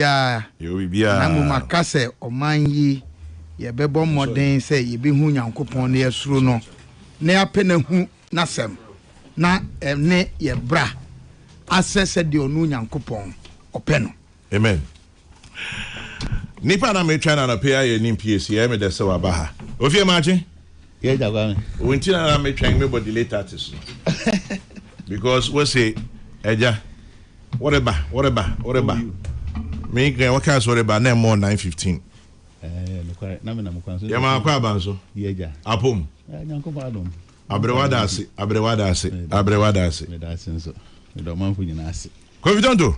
Yeah, you will be a Namuma Case or Manyi, ye bebo modern say ye be who yankupon near Sruno. Nea Penahu Nasem. Na ne ye bra. Assess the onu yankupon or peno. Amen. Nipa na me try na appear ye nim PSC me de se wa ba ha. Ofi imagine? Yeah, Jagan. Wonti na me try me body late artist. Because we say eja whatever. Me can what can sorry about more 9:15. Na me na mo kwanso. Ya ma kwa ba nso. Yeah, ja. Apom. Nyanko ba dom. Abrewada ase. Me da senso. Me do man fu nyina ase. Confident to?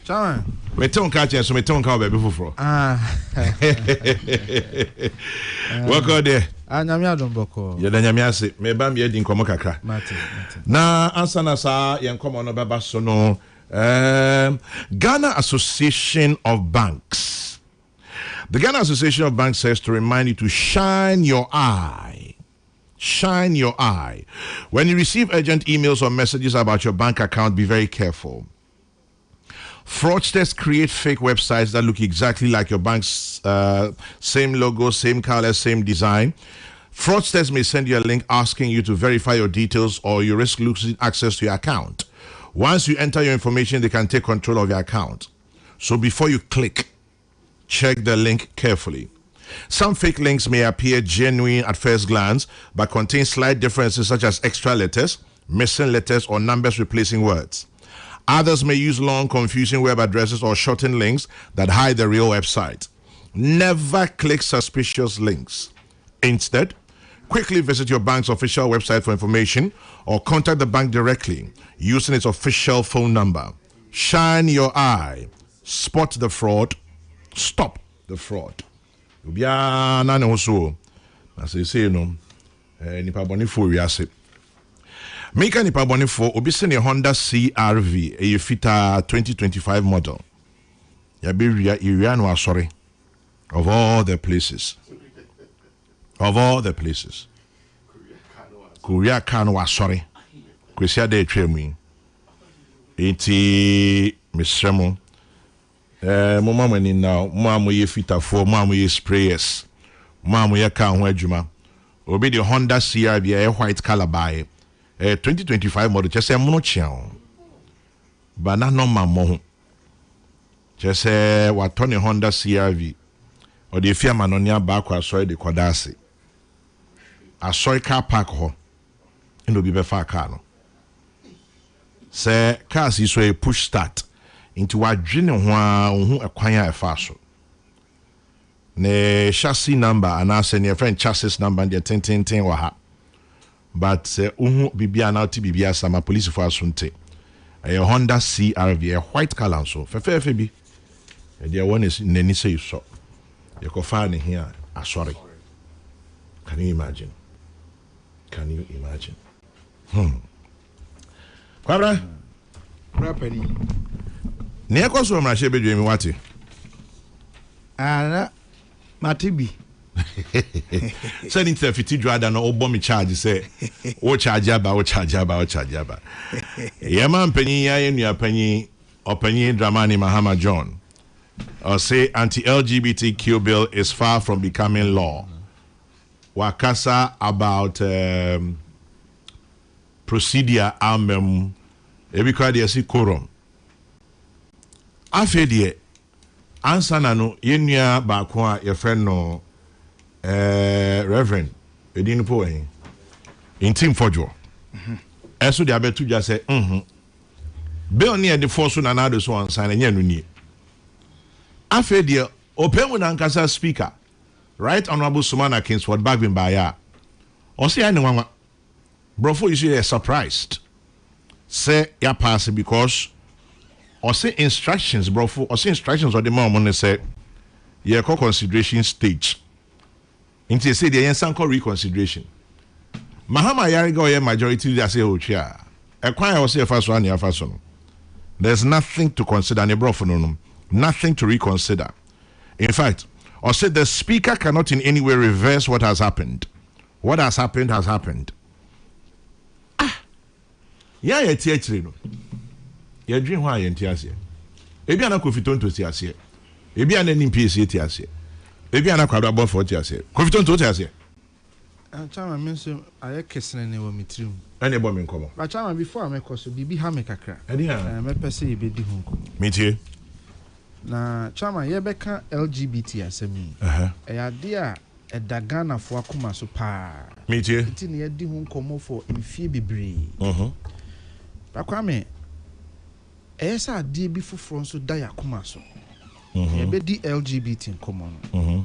Chawan. Me ton ka chen so me ton ka ba be foforo. Welcome there. Nyame adom boko. Ye da nyame ase. Me ba me di nkomo kakra. Martin. Na ansa na sa ye nkomo no beba so no. Ghana Association of Banks. The Ghana Association of Banks says to remind you to shine your eye. Shine your eye. When you receive urgent emails or messages about your bank account, be very careful. Fraudsters create fake websites that look exactly like your bank's same logo, same color, same design. Fraudsters may send you a link asking you to verify your details, or you risk losing access to your account. Once you enter your information, they can take control of your account. So before you click, check the link carefully. Some fake links may appear genuine at first glance, but contain slight differences such as extra letters, missing letters, or numbers replacing words. Others may use long, confusing web addresses or shortened links that hide the real website. Never click suspicious links. Instead, quickly visit your bank's official website for information or contact the bank directly using its official phone number. Shine your eye. Spot the fraud. Stop the fraud. As I say, no, nipa boni for wiase. Meka nipa boni for obi se ne Honda CRV a fita 2025 model. Ya be area no asori. Of all the places. Korea kan wa sorry. Kwesi ade twemu. Enti misremo. Mo mama ni now, mo ye fitafo, mo ye sprayers. Mo ye ka ho adwuma. Obi the Honda CRV a white color by 2025 model just say mo no chiao. Bana no mammo ho. Just say what Tony Honda CRV. Or the firma no nya ba kwa so de kwadase. Asoy car park ho. Ndo bi be fa car no. Say cars is so a push start into wadwene ho a hu akwan a efa so. Ne chassis number and as ne friend chassis number de 10 wa ha. But hu bibia na ti bibia sama police for asunte. A Honda CRV a white color so. Fefe bi. E dia one is nani say so. You can find it here. Sorry. Can you imagine? Kwabra? Rapani. Ne kwaso mra shebe dwemi wate. Ana Matibi. Say ni tafiti dwada na obo me charge say wo charge aba. Yema mpanyin ya enua panyin opanyin Dramani Mahama John. Or say anti-LGBTQ bill is far from becoming law. Wakasa about procedure amem ebikwa de si quorum. Afedie ansa na no yenua ba ko a ye friend no reverend edin po hin intim fojo. Eso de abetu just say bill near the force na na do so ansa na nya no ni. Afedia open with Ankasa speaker, Right Honorable Sumana Kingsford Bagbin Baya. Or say anyone, Brofo, you see, surprised. Say, ya pass it because, or say instructions, Brofo, or say instructions or the moment they say, yeah, consideration stage. Until say the Yansanko reconsideration. Mahama Yarigo, majority, they say, oh, chair. A choir was say first one, your first one. There's nothing to consider, Brofo, nothing to reconsider. In fact, or said the speaker cannot in any way reverse what has happened. What has happened has happened. Yeah, no. You dream why you entiase. Ebi ana kofiton to see ase. Ebi an NPC tiase. Ebi an akwado abon for tiase. Kofiton to tiase. Chama me so aye kesene ne wo mitrim. Ani ebo me nkomo. Ba chama before me koso bibi ha me kakra. Adi ha. Me pese ye bedi ho nkomo. Metie. Na chama ye beka LGBT asemi. Ya dia edagana fo akoma so pa. Metie. Nti ne yedi ho nkomo for mfie bebre. Ba kwa me esa ade bi foforo so da yakoma so. Ye bedi LGBT nkomo no.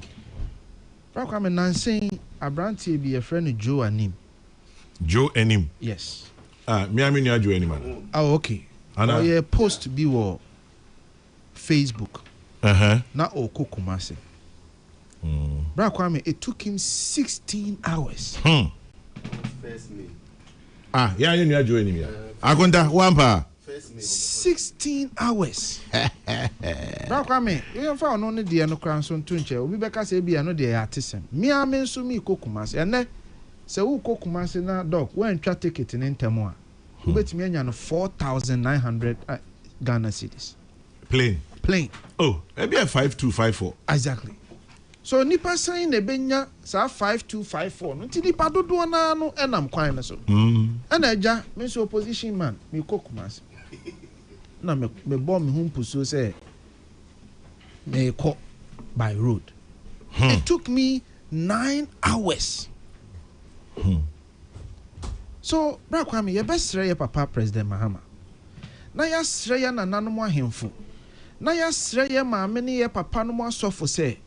Ba kwa me nansen abrantie bi ye friend Joe Anim. Joe Anim. Yes. Me amini Joe Anim. Oh, okay. Oh, yeah, post bi wo Facebook. Na Kokrokoo Kumasi. Bra Kwame, it took him 16 hours. First me. Yeah, you know Joe Anim. Agonda wampa. 16 hours. Bra Kwame, you fa no ne de no kran so ntunche. Obi beka se bia no de ya atesem. Me amen so mi Kokrokoo Kumasi. Ene se wo Kokrokoo Kumasi na dog when try ticket in ntemo a. Ubetimi anya no 4,900 Ghana cedis. Plain. Oh, maybe a 5254. Exactly. So nipa saying ne benya sa 5254 no ti nipa dodo na no enam kwan na so. Ana eja me so opposition man me Kokrokoo Kumasi. Na me bomb me humpuso say me ko by road. It took me 9 hours. So bra Kwame ye besre ye papa President Mahama. Na ya sre ya nananom ahemfo. Na ya sre ye maame ne ye papa no asofo se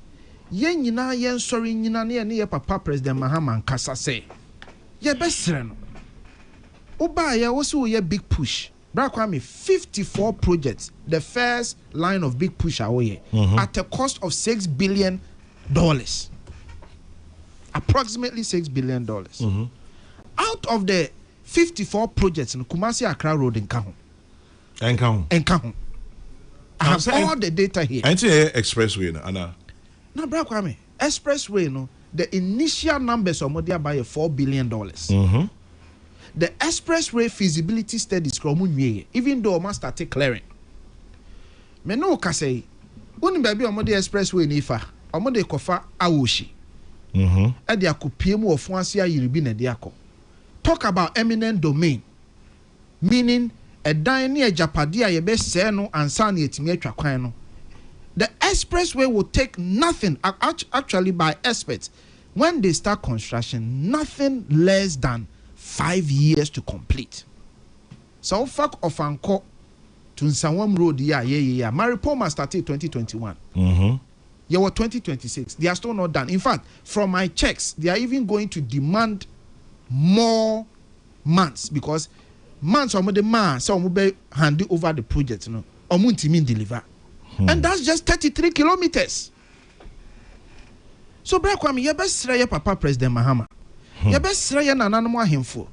ye nyina ye nsori nyina ne ye papa President Mahama nkasa se ye besre no. Oba ye wo so ye big push. Bra Kwame 54 projects, the first line of big push away at a cost of $6 billion. Approximately $6 billion. Out of the 54 projects in Kumasi Accra Road in Kahun. Nkahun. I have all the data here. And expressway Anna. Now, Bra Kwame, expressway no, the initial numbers are more than $4 billion. The expressway feasibility studies even though must start clearing. Me no ka say, uni baby omo the expressway ni fa, omo de kofa awoshi. E de akopie mu ofuase ayiribi na de akọ. Talk about eminent domain, meaning a dan ne ajapade a ye be se no ansa na etimi atwa kwan no. The expressway will take nothing, actually by experts, when they start construction, nothing less than 5 years to complete. So fuck of anko to Nsawam Road yeah. Maripoma started 2021. Yeah, what 2026? They are still not done. In fact, from my checks, they are even going to demand more months because months or the man so be hand over the project, you know, or mean deliver. And that's just 33 kilometers. So, Bra Kwame, you best say papa President Mahama. You best say nananom ahemfo.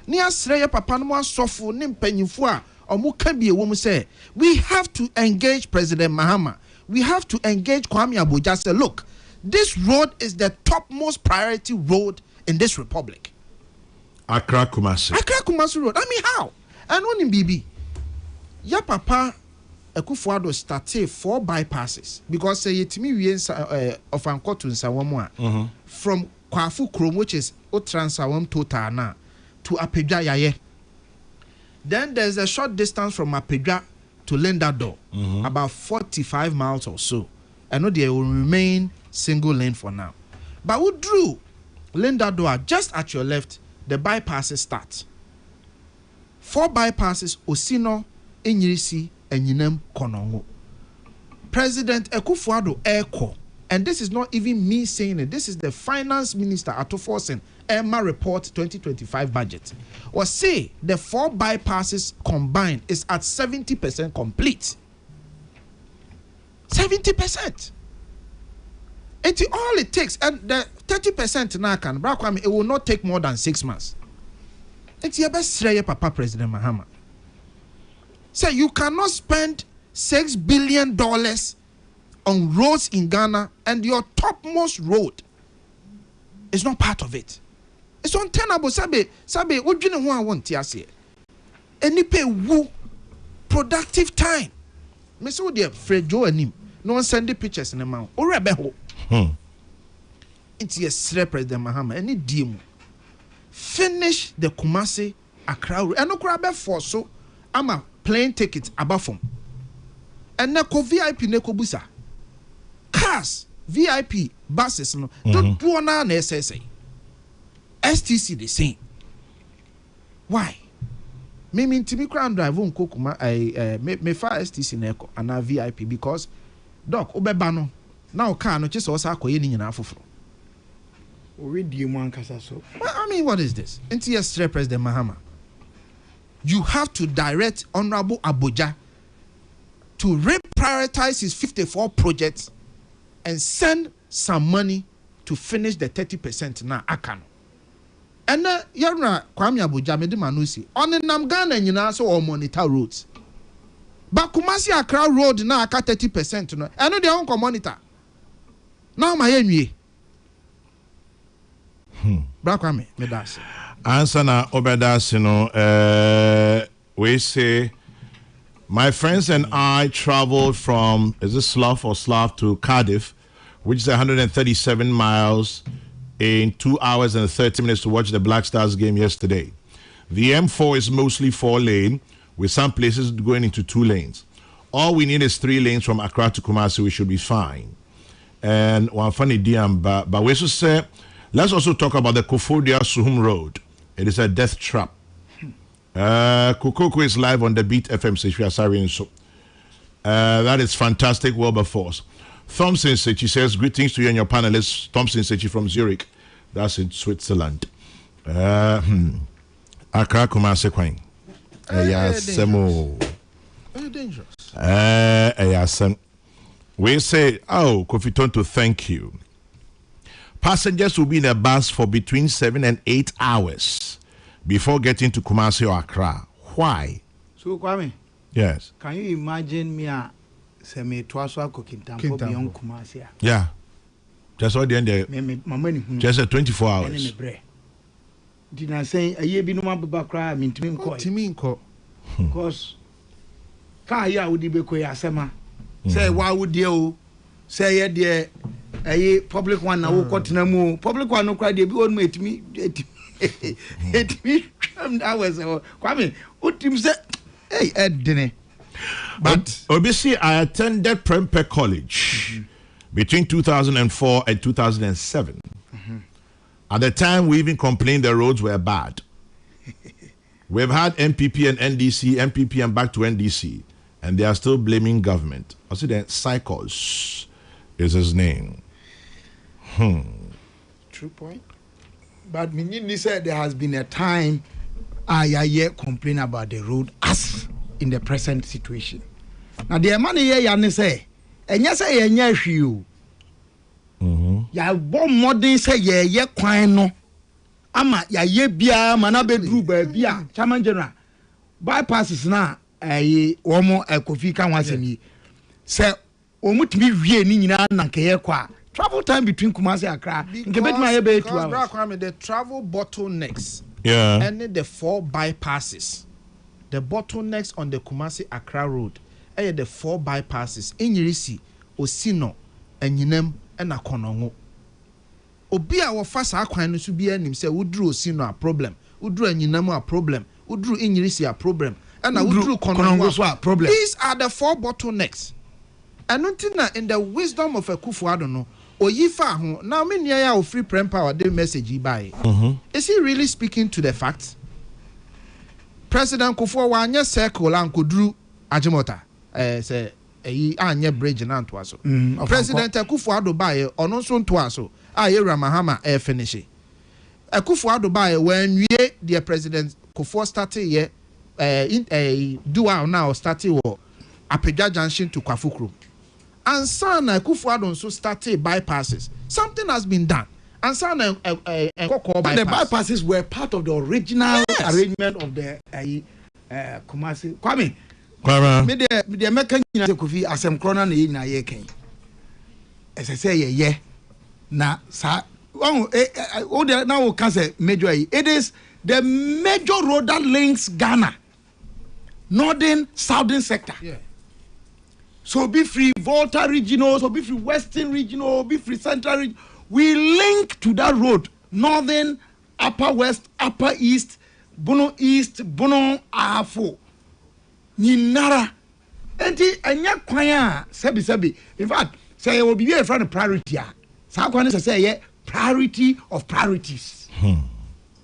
Ni asreye papa no asofo ni mpanyimfo a omo ka bi ewo mu say we have to engage President Mahama. We have to engage Kwame Abuja. Say, look, this road is the topmost priority road in this republic. Accra Kumasi Road. I mean, how? And on in BB, ya papa Akufo-Addo started 4 bypasses because say yetimi wie of Anko to Nsawam from Kwafu Krom, which is Otransawam total na to Apedwa Yaye. Then there's a short distance from Apedwa to Lendado, about 45 miles or so. I know they will remain single lane for now. But we drew Lendado just at your left, the bypasses start. 4 bypasses, Osino, Enyirisi, and Yinem Konongo. President Akufo-Addo Eko, and this is not even me saying it, this is the finance minister Atoforsen Emma report 2025 budget. Or say the 4 bypasses combined is at 70% complete. 70%. It's all it takes, and the 30% now can it will not take more than 6 months. It's your best papa President Mahama. So you cannot spend $6 billion on roads in Ghana and your topmost road is not part of it. It's untenable. Sabe, what do you know? I want to say, any pay woo productive time. Me so dear Fred Joe and him no one send the pictures in the mouth. Or rebel. It's yes, President Mahama. Any demo. Finish the Kumasi Accra. And no crab for so I'm a plane ticket above from. And Neko VIP Neko Busa. Cars, VIP buses, no. Don't do an SSA. STC the same. Why? Me mean to be crown drive on Kokuma. I me fire STC Neko and a VIP because Doc Obebano now can't just also go in enough for. Already one so. I mean, what is this? NTS President Mahama. You have to direct Honorable Abuja to reprioritize his 54 projects and send some money to finish the 30% now. Akano. And Yarna Kwame Abuja mede manusi. On the Namgana nyina so or monitor roads. But Kumasi Accra road now aka 30% no. I know they won't monitor. Now my enemy. Brakwame, medasi. Answer na obedas, we say, my friends and I traveled from, is this Slough to Cardiff, which is 137 miles in 2 hours and 30 minutes to watch the Black Stars game yesterday. The M4 is mostly 4-lane, with some places going into 2 lanes. All we need is 3 lanes from Accra to Kumasi. We should be fine. And one funny DM, but we also say, let's also talk about the Kofodia Suhum Road. It is a death trap. Kokrokoo is live on the Beat FM station. So that is fantastic. Wilberforce. Thompson Sechi says, greetings to you and your panelists. Thompson Sechi from Zurich. That's in Switzerland. Accra Kumasi Kwang. Very dangerous. We say, oh, Kofi Tonto, thank you. Passengers will be in a bus for between 7 and 8 hours before getting to Kumasi or Accra. Why? So, Kwame. Yes. Can you imagine me semi-twaso cooking time beyond Kumasi? Yeah. Just what the end there. Just 24 hours. Did I say a year be no more background? I mean, Timinko. Because Kaya would be Koya Sema. Say, why would you say, dear? A public one now, Cotinamu, public one, no cry, they be on me. It me, I was Kwame, what him say? Hey, Ed Dinner. But obviously, I attended Prempeh College between 2004 and 2007. At the time, we even complained the roads were bad. We've had MPP and NDC, MPP and back to NDC, and they are still blaming government. I see that Cycles is his name. True point. But Minini said there has been a time I complain about the road as in the present situation. Now the money here say, and yes, I yes you. Ya bomb modern say ye kwan no. Ama ya ye bia mana bedru ba bia chairman general. Bypasses na omo Kofi kan wasemi. Say omutimi wie ni nyina na nkeye kwa. Travel time between Kumasi and Accra. Because the travel bottlenecks. Yeah. And the 4 bypasses. The bottlenecks on the Kumasi Accra road. And the 4 bypasses. Inyirisi, Osino, and Yinem, and Akonongo. Obia wa fasa akwan no so bia nim say wudru Osino a problem. Wudru Anyinam a problem. Wudru Inyirisi a problem. And wudru Konongo a problem. These are the 4 bottlenecks. And until now, in the wisdom of a Kufu, I don't know. Oyifa ho now me near ya free prem power the message by. Is he really speaking to the facts? President Kufu wanya circle and kudru Ajimota say anye bridge na to aso. President Kufu Addo bae ono so to aso Yera Mahama finish. Kufu Addo bae when we the president Kufu started here in dual now started wo Apedja Junction to Kwafukro. And Sana Kufuado also started bypasses. Something has been done. And Sana bypass. The bypasses were part of the original arrangement of the Kumasi. Kwame. Me the American Kofi asem krona na ye ken. As I say na sa now can say major. It is the major road that links Ghana, northern, southern sector. Yeah. So be free Volta regional, so be free Western regional, be free Central region. We link to that road, Northern, Upper West, Upper East, Bono East, Bono Afo. Ninara. Enti anya kwanya sebi. In fact, say will be a friend of priority. Sa kwan say priority of priorities.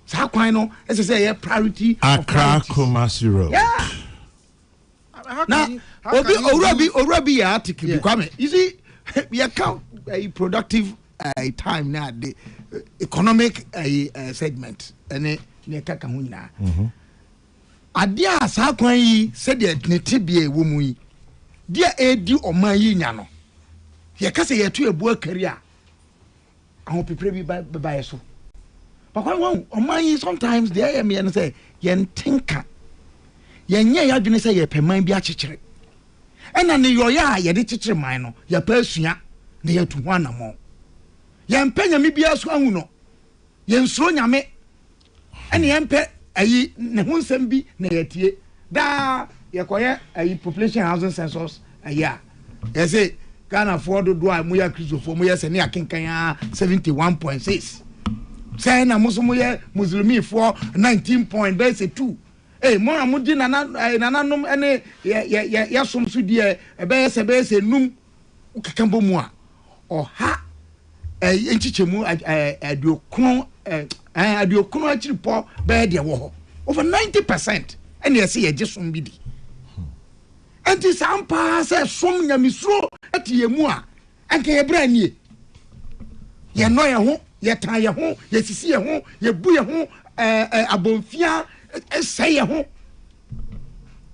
Sa kwan no say priority of priorities. Accra Kumasi Road. Yeah. Now, Obi ya article become. You see, we account a productive time now the economic segment and ne kaka ho nyina. Adia sa kwan yi said ne tibie wo mu yi. Dia edi oman yi nya no. Ye ka se ye to ebu akari a. Ahon pepre bi ba so. But when oman yi sometimes they hear me and say yen tinka. Yenye ya dwene say ye peman bi akekere. Ena ne yoya ye de kekere man no ye pa asua na ye tu ho anamo. Ye mpanya mi bia so ahu no. Ye nsuro nyame. Ene ye mpe ayi ne ho nsem bi na ye tie. Da ye koye ayi population housing census aya. Ye say Ghana for do a mo ya Christopher mo ye se ne akenkan ya 71.6. Say na mo so mo ye Muslimi for 19.2. Mo amudi nananom ene ya somso die ebe se num ukakambo mu a oha enchichemu aduokron achiripo be de wo ho over 90% ene ye se ye gisom bi di enti sampa se som nyamisuro atie mu a anke ye bra nie ye no ye ho ye tan ye ho ye sisi ye ho ye bu ye ho abonfia say ho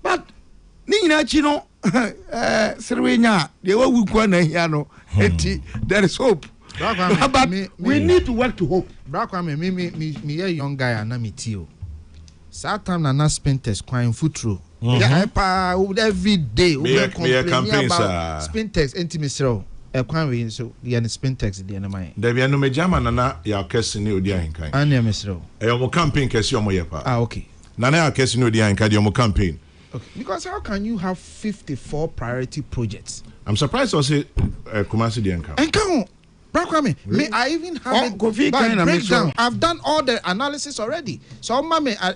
but ni nyina chi no serwenya de wa wukwa na hia no eti there is hope but we need to work to hope Brakwa me a young guy and me tio sa time na spend test kwan futuro every day we campaign about spin text intimacy kwan we so ye spin text de na man there be no majama na ya kesi ni odi ahinkan an ya mesro mo campaign kesi omo yepa okay nana ya kesi ni odi ahinkan de omo campaign okay because how can you have 54 priority projects? I'm surprised to say Kumasi de enka enka Brakwame, really? I even have a breakdown. I've done all the analysis already. So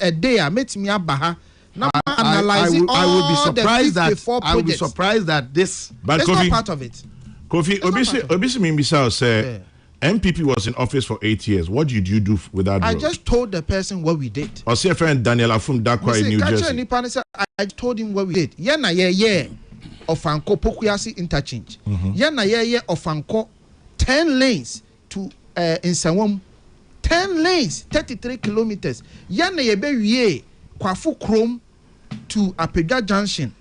a day I met me abaha. Now analyzing all the 54 projects. I will be surprised that this but Kofi, not part of it. Kofi, Obisi Mimbisa said MPP was in office for 8 years. What did you do with that? I just told the person what we did. Or see a friend Daniel Afum Dakwa in New Jersey. I told him what we did. Yeah. Ofanko Pokuyasi interchange. Yeah. Ofanko 10 lanes to Nsawam. 10 lanes, 33 kilometers. Yana yebe Kwafu Chrome to Apega Junction.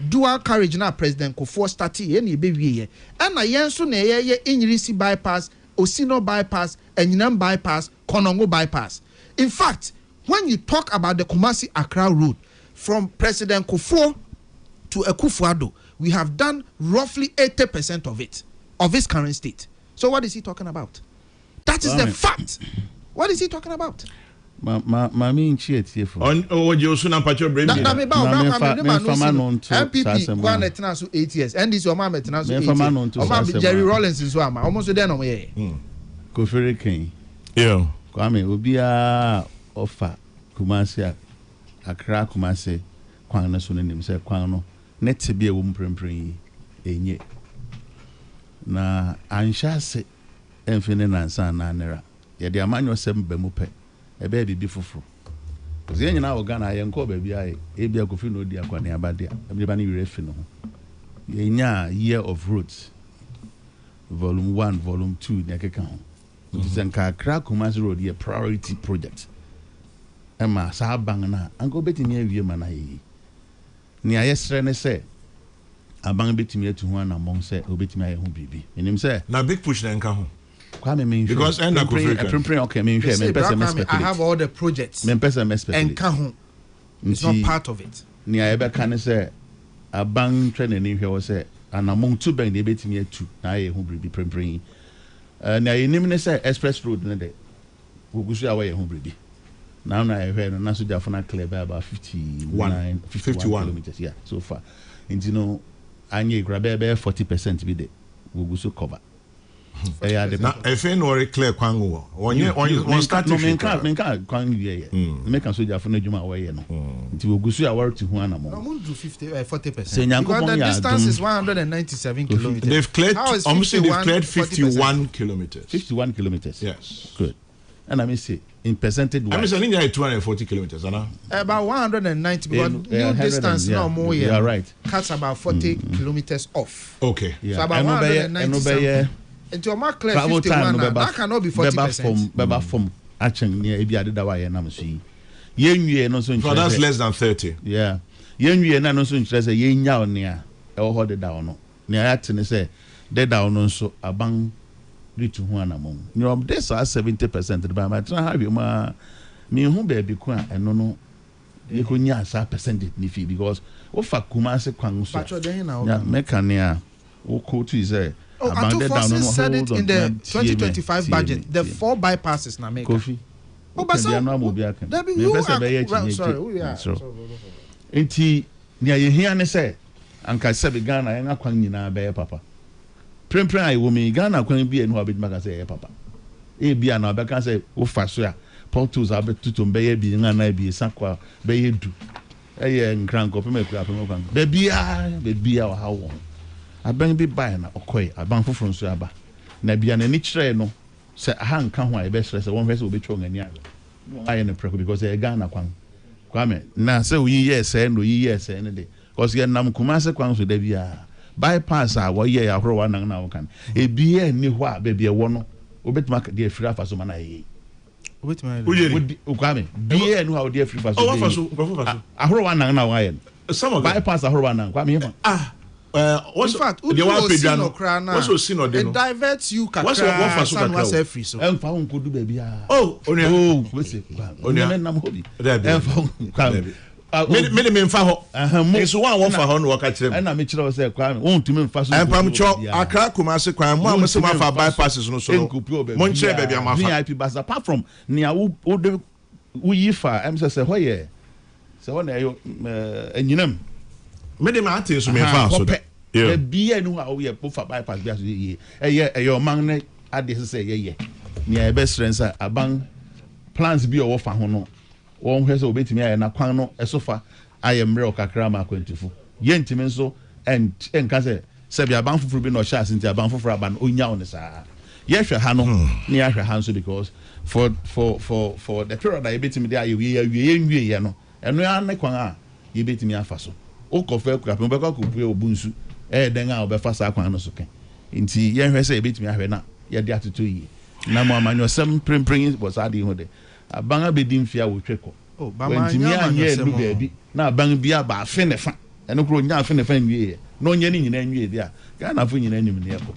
Dual carriage na President Kufuor started yene yebe wiye. Ana yenso na ye Inyirisi bypass, Osino bypass, Enyinam bypass, Konongo bypass. In fact, when you talk about the Kumasi Accra road from President Kufuor to Akufo-Addo, we have done roughly 80% of it, of its current state. So what is he talking about? That is the fact. What is he talking about? Mami inchi for. On you soon and patch your brain. MPP one etna so 8 years. And this your mama etna so 8 years. Jerry Rollins is one. Almost there no me. Kofere Ken. Yeah. Kwame obia offer Kumasi Accra Kumasi kwan na so nim say kwan no net be e wo mprempren enye. Na anshase emfine na nsa na nera ye de amanyo sem ba mu pe ebe bibi foforo ze nyina wo Ghana ye nko ba bia e bia kofi no di akwane abade ebe ba ne wire fi no ye nya year of roots volume 1 volume 2 ne keka ho nka Accra Kumasi road ye priority project ema sa bang na anko betimi awie ma na yi ni ayesre ne se abang betimi atu ho na mom se obetimi aye ho bibi enim se na big push na nka ho Kwame me because end up okay me person I have all the projects me person enka ho it's not part of it ni ayebe kan se abang twa na ni hwe wo se anamon tu ben de betimi atu na aye ho bibi prempren na enim ne se express road ne de wogusu awe ho bibi now na I heard na so jafuna clear by about 51 kilometers yeah so far and you know anye grab 40% bi de we go so cover now if you no clear kwango on start no men can kwan wie make an soldier for no djuma we ye no nti we go so ya worry to hu anamo no mun do 40%. Because the distance is 197 kilometers. They've cleared almost they've cleared 51 kilometers. Yes. Good. And I mean say in percentage I mean saying 240 kilometers about 190 because new distance no more you are right. Cuts about 40 kilometers off. Okay. Yeah. So about 190 and your mark clear 51 that cannot be 40%. Beba from action near ebi adeda wa ye na msi yenwie no so so that's less than 30. Yeah, yenwie na no so nkyerɛ sɛ yenya one a ɛwɔ hɔ deda no nea ya tene sɛ deda no nso aban ritu ho anamom you know this are 70% the ba tena ha bi ma me hu ba bi ko a ɛno no ye ko nya sa percentage ni fi because wo fa kuma se kwan so ya mekania wo ko tu say Forces said it in the 2025 budget. The 4 bypasses now make. Kofi. Oh, but sorry, enti nia ye hia ne say anka se be Ghana en akwan nyina be papa. Prempren ai wo me Ghana kwan bi enu abedima ka say papa. E bia na be kan say wo fa so a portals abetutum be ye bi ngana bi sakwa be ye du. Eye nkranko pe me kura pe me kwan. Be bia wa ha wo. Aban bi buy na okoy aban foforo nso aba na bia na ni kire no se aha nka ho a ebe sere se won hwese obetwo ngani aba aye no preko because e Ghana kwan kwame na se oyi yes no yi yes ne de because ye nam kuma se kwan so da bia bypass a wo ye ya horo wa nan na wo kan e bia ni ho a be bia wo no obetima de afiri afa so mana ye obetima kwame bia ni ho a de afiri afa so oh afa so ahoro wa nan na wo aye some of bypass ahoro wa nan kwame ye in fact, what's seen or it diverts you kakra. What's free so? En fa won ko du ba bia. Oh, we say. Onia nam hobi. En fa me mfa ho. Nso wan won fa ho no waka kire. En na me kire say kwa me won tumi mfa so. En pam cho Accra Kumasi kwan mo am se ma fa bypasses no so. Mo nkire ba bia ma fa. VIP bus apart from nia wo yi fa em say ho ye. Se ho na yo enyinam. Me de ma ate so me fa so da. Yeah. Bia no how we put for bypass bia so ye. Your man ne ade say ye. Nia be strength aban plans bi o fa ho no. Won hwese obetimi aye na kwan no esofa aye mre okakra ma kwantifo. Ye ntimi nso enka se bia aban fufuru bi no sha asinti aban fufuru aban onya on sa. Ye hwe ha no ne ya hwe ha nso because for the period that obetimi dey aye ye nwie ye no. Eno ya ne kwan a ye betimi afa so. O kofa kura pe mbeka ko pue obunsu den a obefa sa kwan no so ken nti ye hwe se ebetimi ahwe na ye de atoto yi na mo amanyo sem prempren was ade ho de abanga bedim fia wo tweko oh ba manya anye nu baabi na abang bia ba afe ne fa eno kro nya afe ne fa nwie no nya ni nyina nwie dia Ghana fo nyina nyim ne eko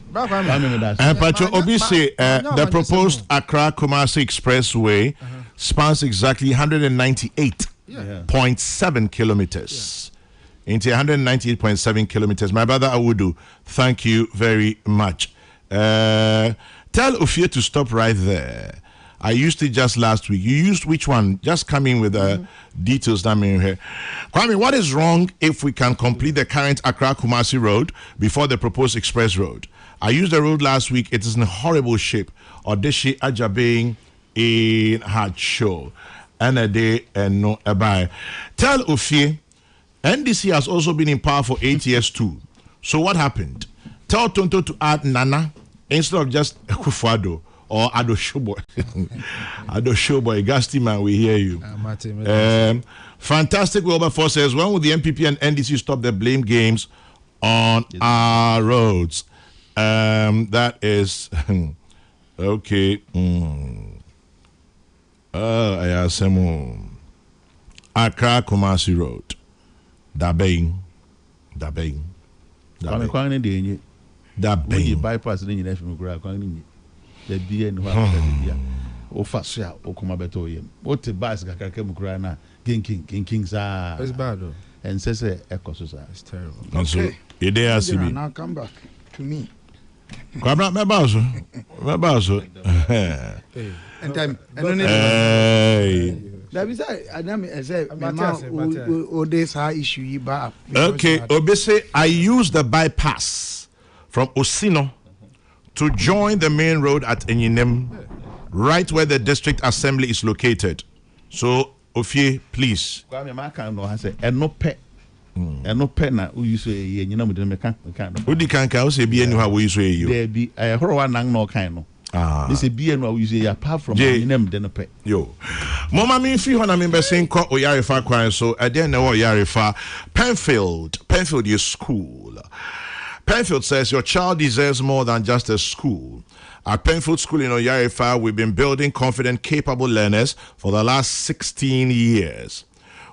Pacho Obi say the proposed Accra Kumasi Expressway spans exactly 198.7 kilometers. Into 198.7 kilometers. My brother Awudu, thank you very much. Tell Ophir to stop right there. I used it just last week. You used which one? Just coming with details that mean here. Kwame, what is wrong if we can complete the current Accra Kumasi road before the proposed express road? I used the road last week. It is in horrible shape. Odeshi Ajabing in hard show. And a day and no a buy. Tell Ophir. NDC has also been in power for 8 years too. So what happened? Tell Tonto to add Nana instead of just Kufuado or Ado Showboy. Ado Showboy, Gasti man, we hear you. Fantastic Wilberforce says, when will the MPP and NDC stop their blame games on our roads? That is okay. I assume Accra Kumasi Road. Dabeng. Kwan ne de enye. Dabeng. Bypass ne nyina fi mukura kwan ne nye. Da bia ne ho afta bia. O fa so a o kuma beto yem. O te bus kakaka mukura na king sa. It's bad though. And say ekoso sa. It's terrible. And so it there has to be. Now come back to me. Kwabra me ba so. And time. Hey. That is I say Matthias. this issue yi ba. Okay, Obese, I use the bypass from Osino to join the main road at Enyinem, right where the district assembly is located. So, Ofie, please. Kwame Maka no ha say eno pe na you say ye nyina mu de me kan Udi kanka o say bi enu ha wo yiso eyo. there be horo nan no kan no. This is be enu you say apart from nyina de no pe. Yo. Mama mi fi ho na mi besin ko Oyarefa kwan so e dey na wo Oyarefa Penfield is school. Penfield says your child deserves more than just a school. At Penfield School in Oyarefa, we've been building confident, capable learners for the last 16 years.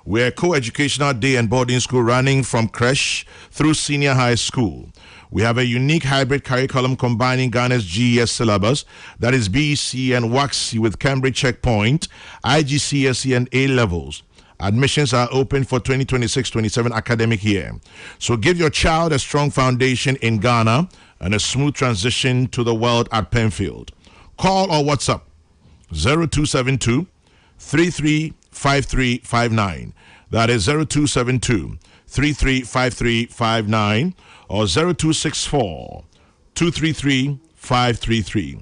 We're a co-educational day and boarding school running from creche through senior high school. We have a unique hybrid curriculum combining Ghana's GES syllabus, that is BEC and WACC with Cambridge Checkpoint, IGCSE and A levels. Admissions are open for 2026-27 academic year. So give your child a strong foundation in Ghana and a smooth transition to the world at Penfield. Call or WhatsApp 0272 335359. That is 0272 335359 or 0264 233 533.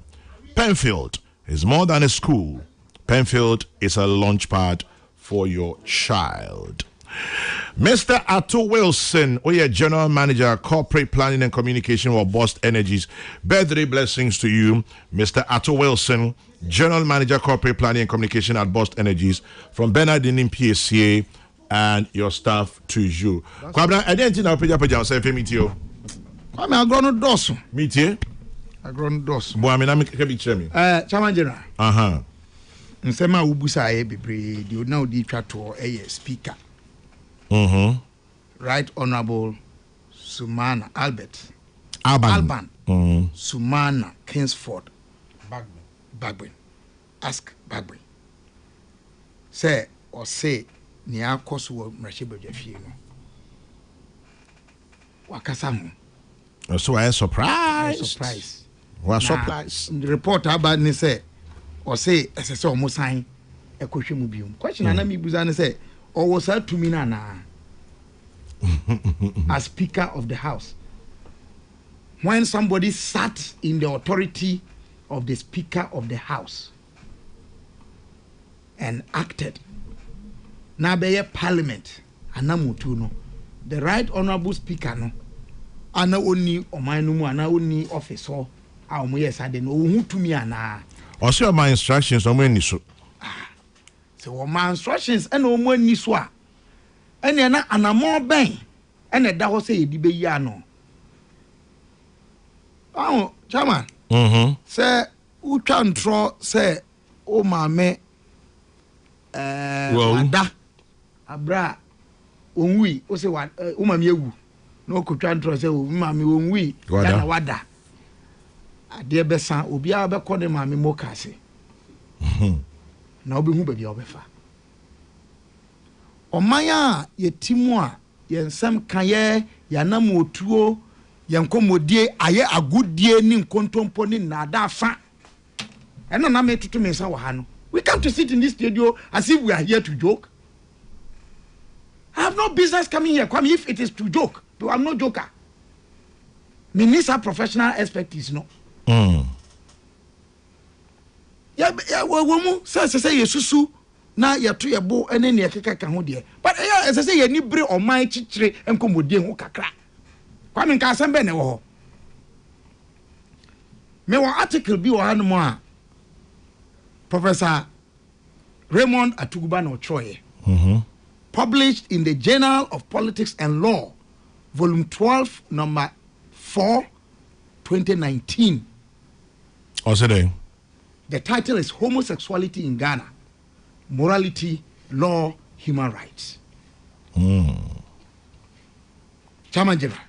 Penfield is more than a school. Penfield is a launchpad for your child. Mr. Atto Wilson, General Manager, Corporate Planning and Communication for Bost Energies. Birthday blessings to you, Mr. Atto Wilson, General Manager, Corporate Planning and Communication at Bost Energies, from Bernardine in PSCA and your staff to you. Kwabna, I didn't know Peja say meet you. I'm a grown doss. Meet you? A grown doss. Boamina Kabi Chemi. Chairman General. Nsema ubusa e bebre di na odi twa to speaker. Right Honorable Sumana Alban. Sumana Kingsford Bagben. Ask Bagben. Say or say ni akoso wo mrache badwafie no. Wakasa ho. So I am surprised. Surprise. Was surprised. The report about ni say or say as almost sign a question mubium. Question anami buzane say or was that to me na as Speaker of the House. When somebody sat in the authority of the Speaker of the House and acted, na beye Parliament anamutu no, the Right Honorable Speaker no, ana oni omanumu ana oni officer a omo yesade no ohu tumi ana. Also my instructions omo ni so. So my instructions and omo ni so a ene na anamo ben ene da ho se yedi be yi ano. Chairman. Say utwa ntro say o maame wada abra onwi o se wa o maame ewu na okotwa ntro say o maame onwi na wada ade be san obi a be kọ ne maame mokase na obi hu baby obefa omanya yetimu a yensem kaye yanam otuo yenkomodie aye agudie ni nkontompo ni nada fa ena na metutu me nsa wa ha no. We come to sit in this studio as if we are here to joke. I have no business coming here, Kwame, if it is to joke. But I'm no joker. Me needs a professional expertise, no. Yeah, womu say yesusu na yeto yebo ene ne keka ka ho de. But as I say ye ni bre o man chichire enkomodie ho kakra. Kwame nka asembe ne wo ho. Me wa article bi wo hanmo a Professor Raymond Atuguba no Troye, published in the Journal of Politics and Law, Volume 12, Number 4, 2019. What's it? The title is Homosexuality in Ghana, Morality, Law, Human Rights. Chairman General,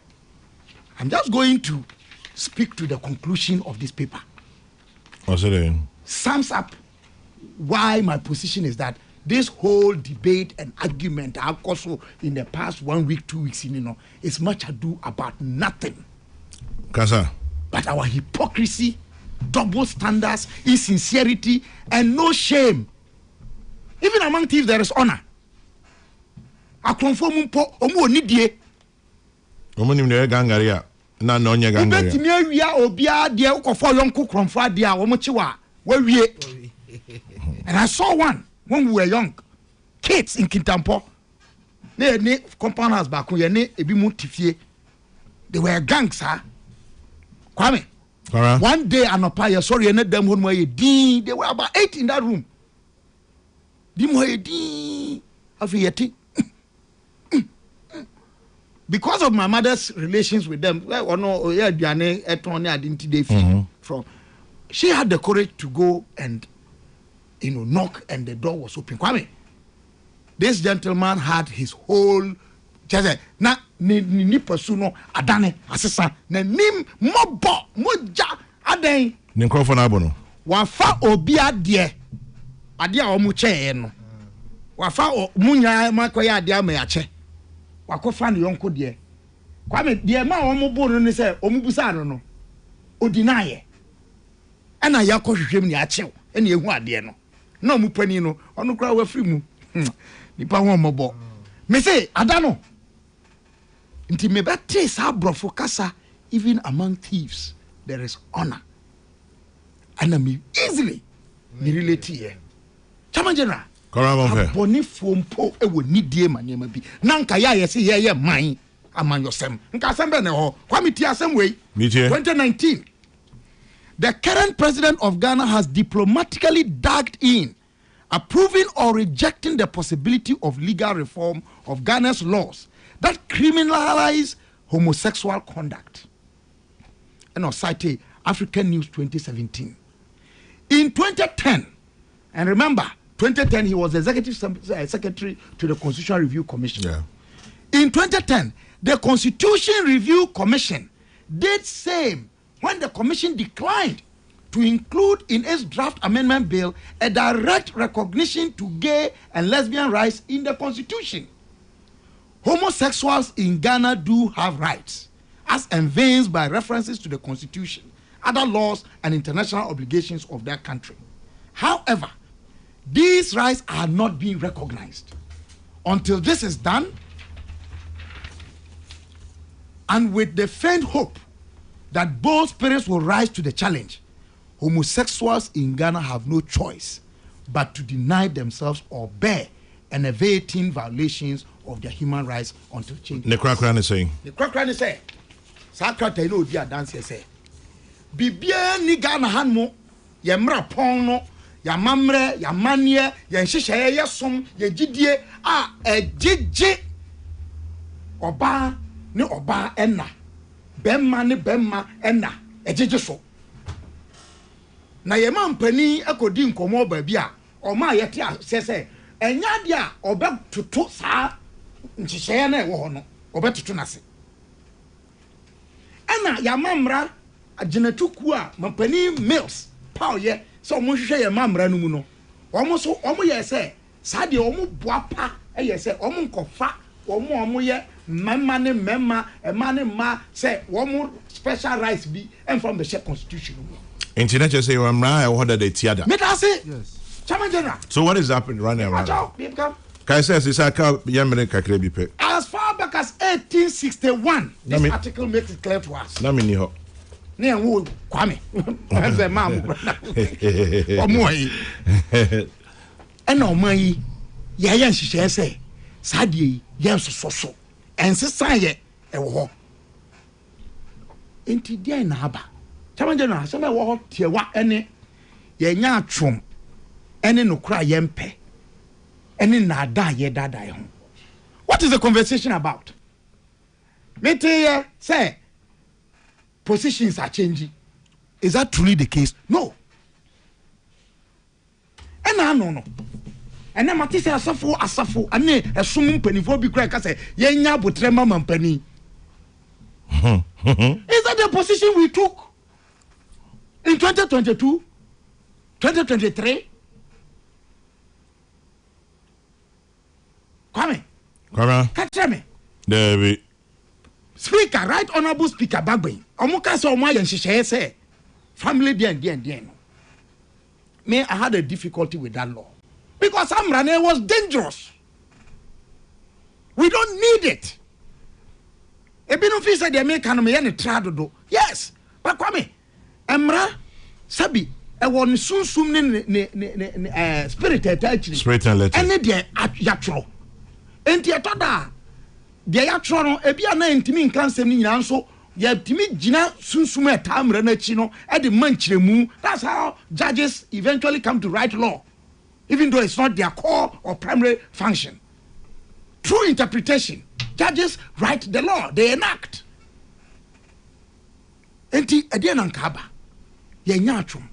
I'm just going to speak to the conclusion of this paper. What's it? Sums up why my position is that this whole debate and argument also in the past 1 week, 2 weeks, is much ado about nothing. Kasa. But our hypocrisy, double standards, insincerity, and no shame Even among thieves, there is honor. Akonfo mumpo omu onidie. Omonim ne gangaria. Na no nya gangaria. Ubetimi awia obia de ukofo yonko kromfo ade a wo chiwa wawie. And I saw one when we were young. Kids in Kintampo. Ne compound house back ye ne ebi mu tifie. They were gangs, sir. Kwame. One day anopa sorry and them when we they were about 8 in that room. Because of my mother's relations with them, from she had the courage to go and knock, and the door was open. Kwame, this gentleman had his whole na ni pasuno adane asesa na nim mobo moja aden ni nkrofo na abono wafa obi ade a omu chee no wafa munya makoya ade ama ya che wakofa ne yonko de Kwame de ma omu bu no ne se omu busa no odinaye ana yakohwehwem ne achew ene ehu ade no na omu pani no ono kra wafiri mu nipa ho mobo me say adano nti me bete sa brofo kasa even among thieves there is honor and me easily me relate here chama general boni fompo e wo nidie manema bi na nka ya yesi ye man aman yosem nka asem be ne ho kwamiti asem wei 2019 the current president of Ghana has diplomatically dug in approving or rejecting the possibility of legal reform of Ghana's laws that criminalize homosexual conduct. And I'll cite African News 2017. In 2010, and remember, 2010 he was executive secretary to the Constitutional Review Commission. Yeah. In 2010, the Constitution Review Commission did same when the commission declined to include in its draft amendment bill a direct recognition to gay and lesbian rights in the Constitution. Homosexuals in Ghana do have rights, as enhanced by references to the Constitution, other laws, and international obligations of their country. However, these rights are not being recognized. Until this is done, and with the faint hope that both spirits will rise to the challenge, homosexuals in Ghana have no choice but to deny themselves or bear enervating violations of their human rights until change. The crackran is saying. The crackran is saying. Sakrata ilo dia dance say. Bibia ni Ghana hanmo ye mra pon no ya mamre ya manie ye nhihye ye som ye gidie a ejije oba ni oba enna bemma ni bemma enna ejije so na ye mampani akodi nkomo ba bia o ma ye te sese enya dia oba tutu sa nhihye na ewo ho no oba tutu nase enna ya mamra agenatuku a mampani mills paw ye so mo hwehwe ye mamra no mu no omo so omo ye se sa de omo boapa ye se omo nkofa omo ye memma ne memma ema ne ma say omo special rights be and from the constitution. Internet say mamra e order the tiada. Me that say Yes. Chairman General. So what is happening right now? Kai says this yamene kakre bi pe. As far back as 1861, this article makes it clear to us. Na me ni ho. Ne enwo Kwame. Say mam. Omo yi. Ena omo yi ye nhihye say sadie yi ye soso. Ensesa ye ewo ho. Enti dia na aba. Chairman General, some wo ho tiewa ene ye nya atwom ene nokra ye mpe. Ene na da ye dada ye ho. What is the conversation about? Mete say positions are changing. Is that truly the case? No. Ena no. Ena mati say asafo ane esum mpanifo bi kra ka say ye nya botrema mampani. Is that the position we took in 2022, 2023? Kwame. Catch me. David. Speaker, Right Honorable Speaker Bagbe. Omuka so omo ayen hihye say family den. Me, I had a difficulty with that law. because Amrane was dangerous. We don't need it. Ebinu fi said the American me ne trado. Yes, but kwame Emra sabi e won sunsum ne spirit attachment. Spirit and letter. Ene de yatro. Enti etoda de yatro no ebia na ntimi nkansem ni nyina nso yatimi gina sunsum etamra na chi no e de manchiremu. That's how judges eventually come to write law, even though it's not their core or primary function. Through interpretation, judges write the law, they enact. Enti edian ankaba ye nyatrum.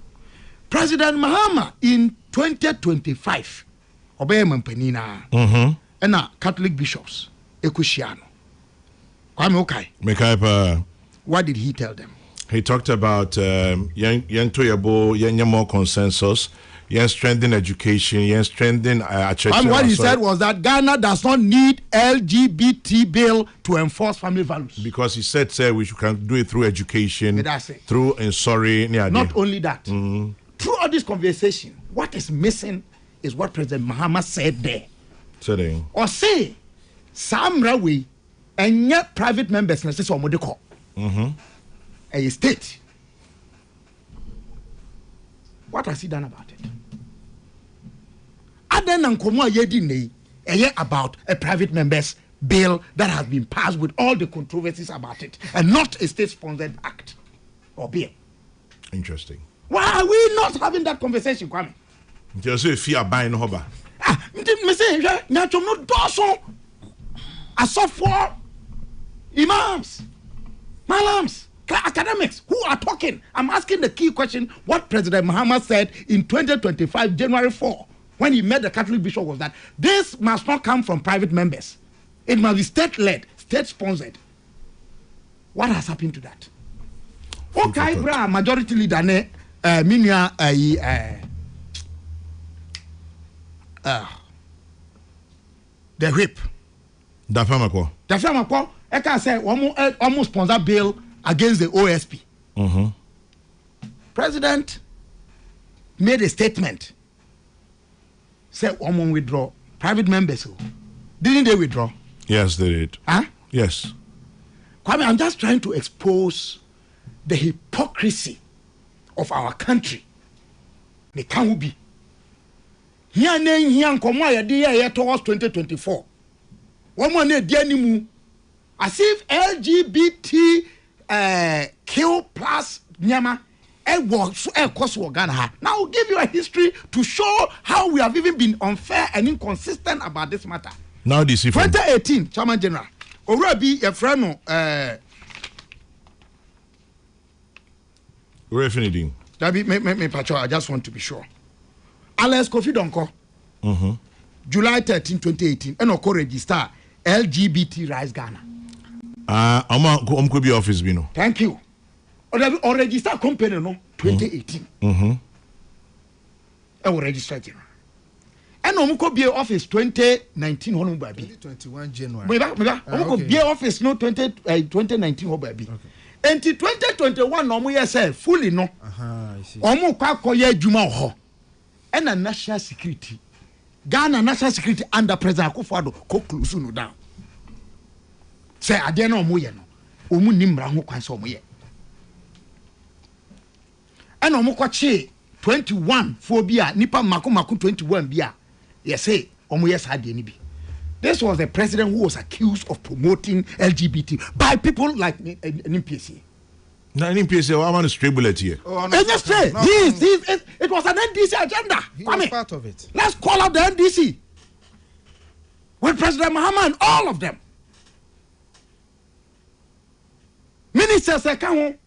President Mahama in 2025 obey mampanina ena Catholic bishops ekushiano. Kwame Okai. What did he tell them? He talked about more consensus. Yes, strengthen education. Yes, strengthen church. And what he said was that Ghana does not need LGBT bill to enforce family values. Because he said, sir, we can do it through education, through Not only that, through all this conversation, what is missing is what President Mahama said there. Or say, Samra we and yet private members necessary or a state. What has he done about it? Other than Komo Yedine, about a private members bill that has been passed with all the controversies about it, and not a state-sponsored act or bill. Interesting. Why are we not having that conversation, Kwame? Just if you are buying hoba. Me say, Nyachom no doso. Asofo, imams, malams, academics who are talking. I'm asking the key question. What President Mahama said in 2025 January 4 when he met the Catholic bishop was that this must not come from private members. It must be state-led, state-sponsored. What has happened to that? Okay, bra majority leader ne minia the whip. Dafamako. I can say almost sponsor bill against the OSP. President made a statement. Said woman withdraw. Private members. Didn't they withdraw? Yes, they did. Huh? Yes. Kwame, I'm just trying to expose the hypocrisy of our country. They can't be. Here towards 2024. One more day, as if LGBT kill plus nyama Ghana. Now I'll give you a history to show how we have even been unfair and inconsistent about this matter. Now this is 2018, Chairman General. Already a friend Refiniding. me patrol, I just want to be sure. Alex Kofi Donko. July 13, 2018, and Oko register LGBT Rise Ghana. Could be office bino. Thank you. Or register company no 2018. I will register General. And could be office 2019 home baby. 2021 January. Be office no 2019 home baby. Until 2021 no mo yes fully no. I see. Omo kwa koye adwuma ho. And a national security. Ghana national security under President Akufo-Addo ko close no down. Say ade na omo ye no. Omu nimra ho kwan so omo ye. And omo kwache 21 for bia nipa mako 21 bia. Yes say omo yes ade ni bi. This was the president who was accused of promoting LGBT by people like NPC. Now, NPC, I want to straight bullet here. It was an NDC agenda. He was part of it. Let's call out the NDC with President Mahama and all of them. Ministers account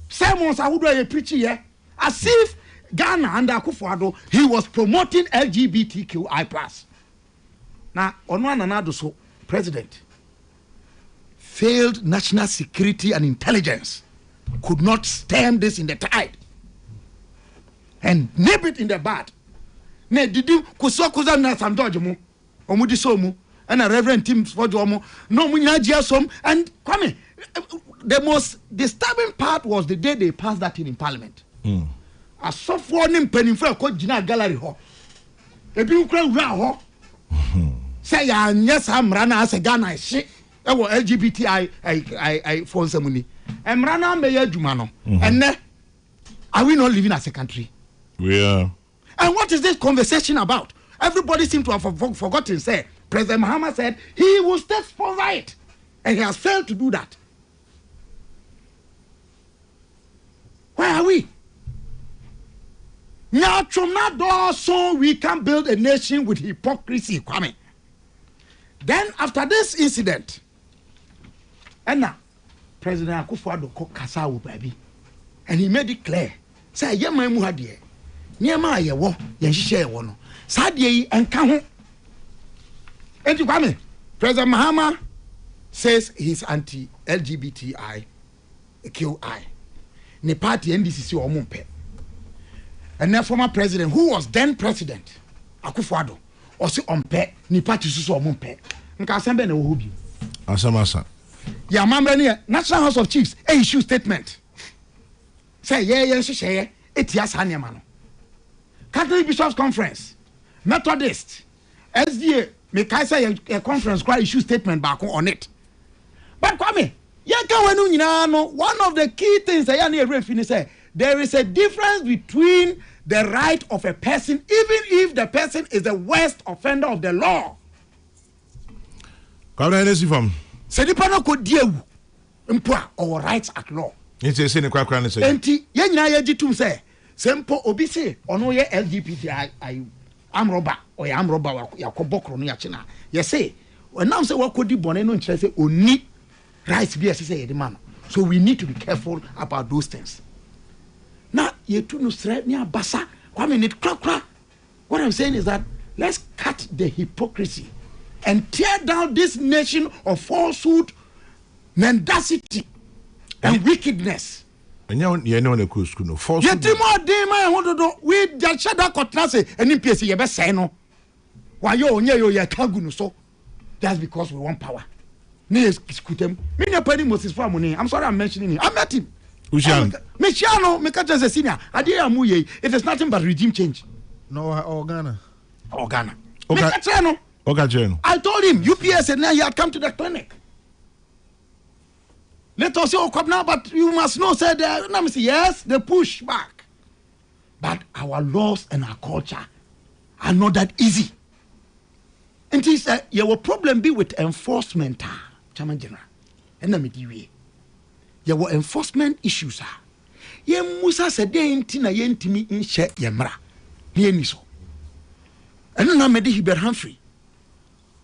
sermons I would preach here as if Ghana under Akufo-Addo he was promoting LGBTQI+. Now, on one another, so president failed national security and intelligence could not stem this in the tide and nip it in the bud. Ne didi kusa na samdojo omudi so mu and a Reverend Tim Fojomo no munyajia som and Kwame, the most disturbing part was the day they passed that in Parliament. As so for him penny for ko gina gallery ho Ebi ukra wura ho. Say ya nya samra na ase Ghana hye. E wo LGBTI I for nsɛm Emra na me ya adwuma no. Enne are we not living as a country? We are. And what is this conversation about? Everybody seems to have forgotten. Say President Mahama said he will step for right, and he has failed to do that. Where are we? Now, from that door, so we can build a nation with hypocrisy coming. Then, after this incident, and now, President Akufo-Addo called Kasawu, baby, and he made it clear. Say, "Yeah, my muhadie, niema yewo, yenhihye yewo no. Sadie enka ho." Enti kwame, President Mahama says he's anti-LGBTI, QI. Ne party NDCC omumpe. And then former president, who was then president, Akufo-Addo, also ompe, ni party susu omumpe. Nka asembe na wo bi. Asamasa. Ya mamre National House of Chiefs issue statement. Say sheye etia sa niam no. Catholic Bishops Conference, Methodist, SDA, me kai say a conference quite issue statement back on it. But kwame, one of the key things say there is a difference between the right of a person, even if the person is the worst offender of the law. Say the panel could deal or rights at law. It's a kwakra ne say. Enti ye nyina ye gitum say sempo obi say ono ye LGBTI am robber or am robber yakobokro no yakina. Ye say when now say wakodi bone no nkyere say oni rights be say the man. So we need to be careful about those things. Now ye tu no sre ni abasa kwame need krakra. What I'm saying is that let's cut the hypocrisy and tear down this nation of falsehood, mendacity, and wickedness. And you know the school no false. Yet more day man we just shut that cotnase and in PS you best say no. Why yo kagunu so that's because we want power. Me skutem. Me na pani Moses for money. I'm sorry I'm mentioning him. I met him. Ushan. Me chiano me catch as a senior. Ade amu ye. It is nothing but regime change. No, Ghana. Ghana. Okay. Me catch no. Okay, I told him UPS and now he had come to the clinic. Let us say, come now, but you must know, said, yes, they push back. But our laws and our culture are not that easy. And he said, your problem be with enforcement, Chairman General. And let me tell you, your enforcement issues are. Ye Musa said, they ain't yentimi in share yamra. Nieniso. And then I made Hubert Humphrey.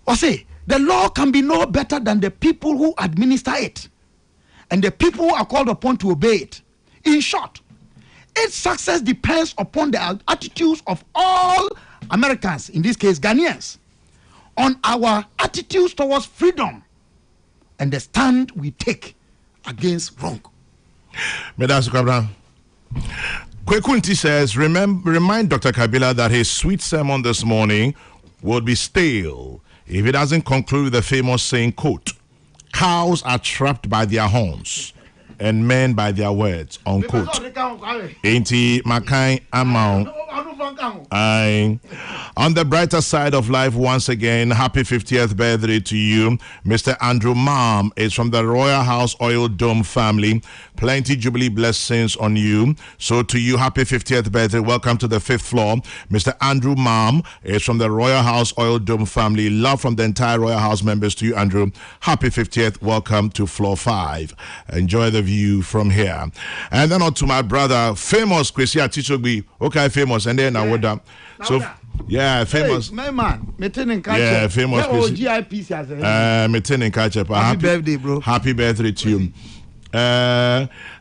Or say, the law can be no better than the people who administer it. And the people who are called upon to obey it. In short, its success depends upon the attitudes of all Americans, in this case Ghanaians, on our attitudes towards freedom and the stand we take against wrong. Medas Kabra. Kwekunti says, remind Dr. Kabila that his sweet sermon this morning would be stale if it doesn't conclude with the famous saying, quote, cows are trapped by their horns and men by their words, unquote. Ain't Makai Amount. On the brighter side of life, once again, happy 50th birthday to you. Mr. Andrew Mam is from the Royal House Oil Dome family. Plenty Jubilee blessings on you. So to you, happy 50th birthday. Welcome to the 5th floor. Mr. Andrew Mam is from the Royal House Oil Dome family. Love from the entire Royal House members to you, Andrew. Happy 50th. Welcome to floor 5. Enjoy the view from here. And then on to my brother, famous Kwesi Atichogbi. Okay, famous. And then I would so yeah, famous. Hey, my man, yeah, famous. Happy birthday, bro. Happy birthday to you.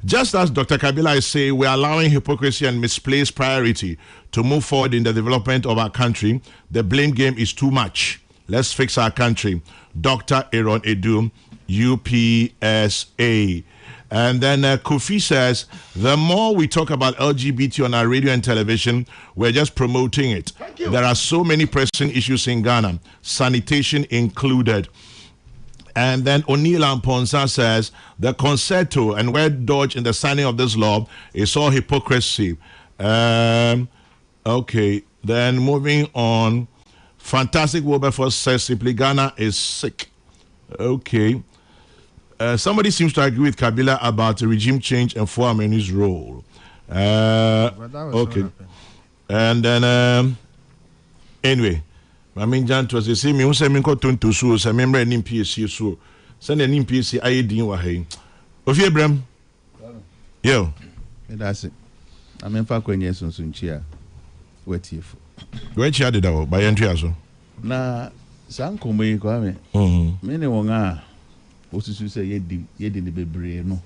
Just as Dr. Kabila is saying, we're allowing hypocrisy and misplaced priority to move forward in the development of our country. The blame game is too much. Let's fix our country. Dr. Aaron Edu, UPSA. And then Kofi says, the more we talk about LGBT on our radio and television, we're just promoting it. There are so many pressing issues in Ghana, sanitation included. And then O'Neill Amponsa says, the concerto and word dodge in the signing of this law is all hypocrisy. Okay. Then moving on, Fantastic Wilberforce says simply Ghana is sick. Okay. Somebody seems to agree with Kabila about regime change and Fuameni's role. Okay. And then, anyway, I mean, John was the same. You say, "Me go to so." I remember an MPC so. Send an MPC. I didn't wa hey. Ofi Abraham. Yo. That's it. I mean, for when you're so chia. Wait here. Where chia did that? By entry also. Na sanko me kwa me. Me ne wonga. Osusu say ye di bebre no.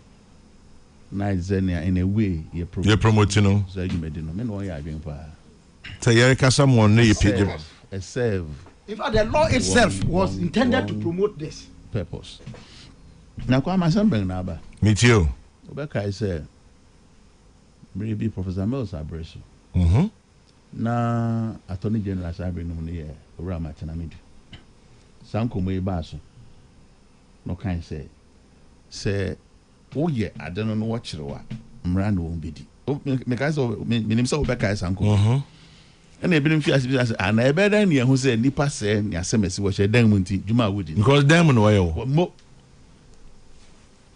Na zenia in a way you promoting no. So you made no. Me no ya adwen pa. Say Yerika someone ne page. A serve. In fact, the law itself was intended to promote this purpose. Na kwa masambeng na ba. Me too. Obeka say maybe Professor Mills Abreso. Na Attorney General Sabre no ne ora ma tena medu. Sanko mo ba so. No kan say oye adeno no wachirewa mra no ombedi. Me kan say me nim say obeka Sanko. And they been fear and I better than who said Nipa say ni asemesi wo she dan munti Juma Woody. Because them no way. Mo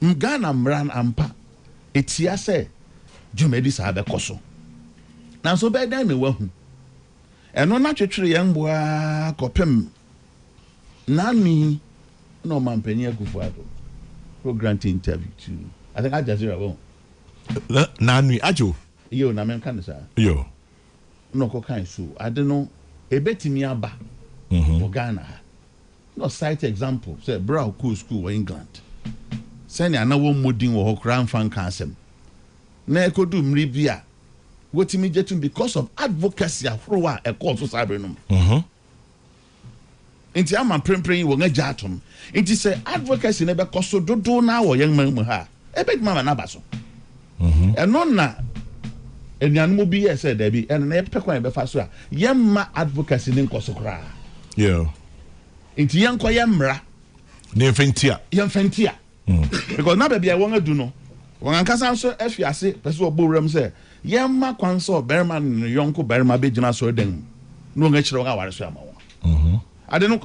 Ghana mran ampa etia say Jumedi sa be koso. Na so be dan ne wa hu. Eno na twetwere yan boa kopem na mi no man penny Akufo-Addo go grant interview to I think Ajazira won. Na mi ajo. Yo na men kan sa. Yo. No ko kan so ade no ebetimi aba for Ghana no cite example say bra cool school in England send ya na wo modin wo hokran fan kansem na ekodu mri bia wotimi jetum because of advocacy afro a court so sabre no inti ama prempren wo ngaja atom inti say advocacy na be koso dodo na wo yen man mu ha ebetimi na baso eno na enuanu bi ye say da bi en na pekwan be fa so a yemma advocacy ni nkoso kra yeah inti yenko yemra ne mfentia because na be bia won adu no won ankasa so afiase pese oboram say yemma kwan so berma no yonko berma be gina so den no nga kire won aware so ama won ade no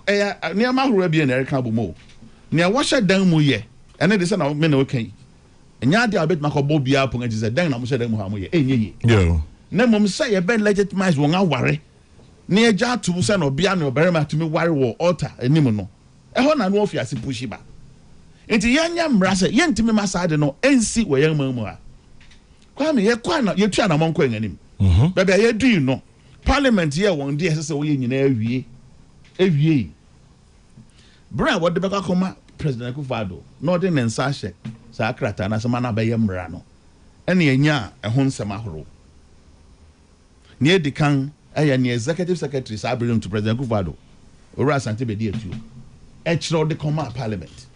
ne ma horo bi na erika bomo ne washa dan mu ye ene de say na me na okan nya de abet makobo bia po ngi say dan na mo say dan mu ha mo ye enye yo na mom say ye ben legitimize won aware ne eja to say no bia no berma to me ware wo altar enim no ho na no ofiase pushi ba enti yanya mra say ye ntimi masade no ensi wo yan mamu ha kwa me ye kwa na ye tua na monko enim bebe ye du no parliament ye won de say wo ye nyina awie bra wo de beka koma president Akufo-Addo no de nensa hye sa akrata na sama na be ye mra no ene anya ho nsem ahoro ne edikan aya ne executive secretary sa abrim to president Akufo-Addo ora asante be di etu e kire de koma parliament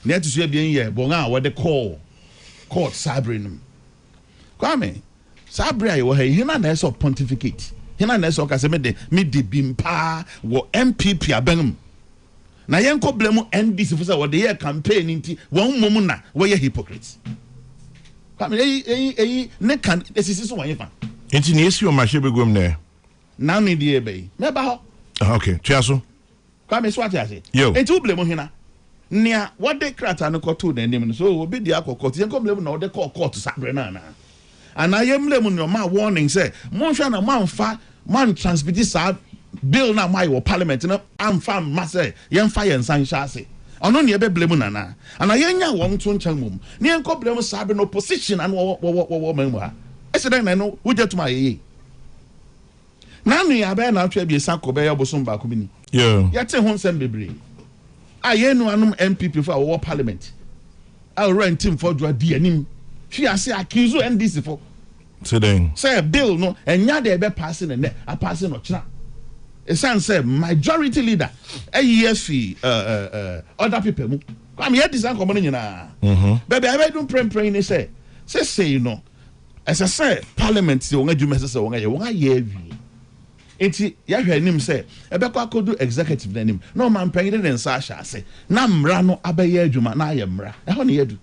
ne atu so bien ye bonga wo de call court sabrinum kwame sabri ayo he hina na eso pontificate hina na eso ka se me de bimpa wo MPP abanum na yenko blemu NDC for say wo de ye campaign nti won mom na wo ye hypocrite kwame ne kan esisi so wan fa enti ne esi o ma hye begom na na ni die be me ba ho okay tiaso kwame so atiase yo enti wo blemu hina nia what they krata no koto na nim so obi dia kokot yen komlem na ode court sabre na na ana yemlem no ma warning say monhwa na manfa man transmit sa bill na my parliament na amfa ma say yemfa yen san hyase ono ne be blem na na ana yenya won to nchan mum ne yen ko blem sabre no position and wo man mu ha ese dan na no wujetuma yeye na nu ya be na atwa bi sa ko be yobosom ba ko bi ni yeah yete ho nsem bebre ayenu anum MPP for our parliament I rent him for do di anim hwe ase accuse NDC for say bill no enya de be passing and a passing no china e say majority leader EFI other people mu come here design come nyina baby I do pray ni say you know as I say parliament say won adwuma say won aye awie enti ya hwe anim say ebekọ akodu executive anim no man panyire den sa ahase na mra no abaye adwuma na aye mra ho ne yadu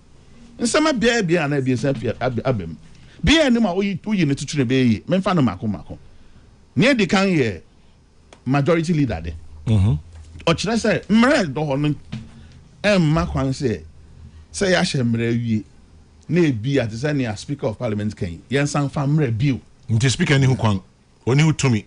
nsema bia na bia sa abem bia anim a oyi ne tutu ne be yi memfa no mako near the can ye majority leader de or should I say mred do ho makwan say ya shemre wie na bi at say near speaker of parliament kan yen san fa mre biu nti speaker ni hu kwan oni hu tumi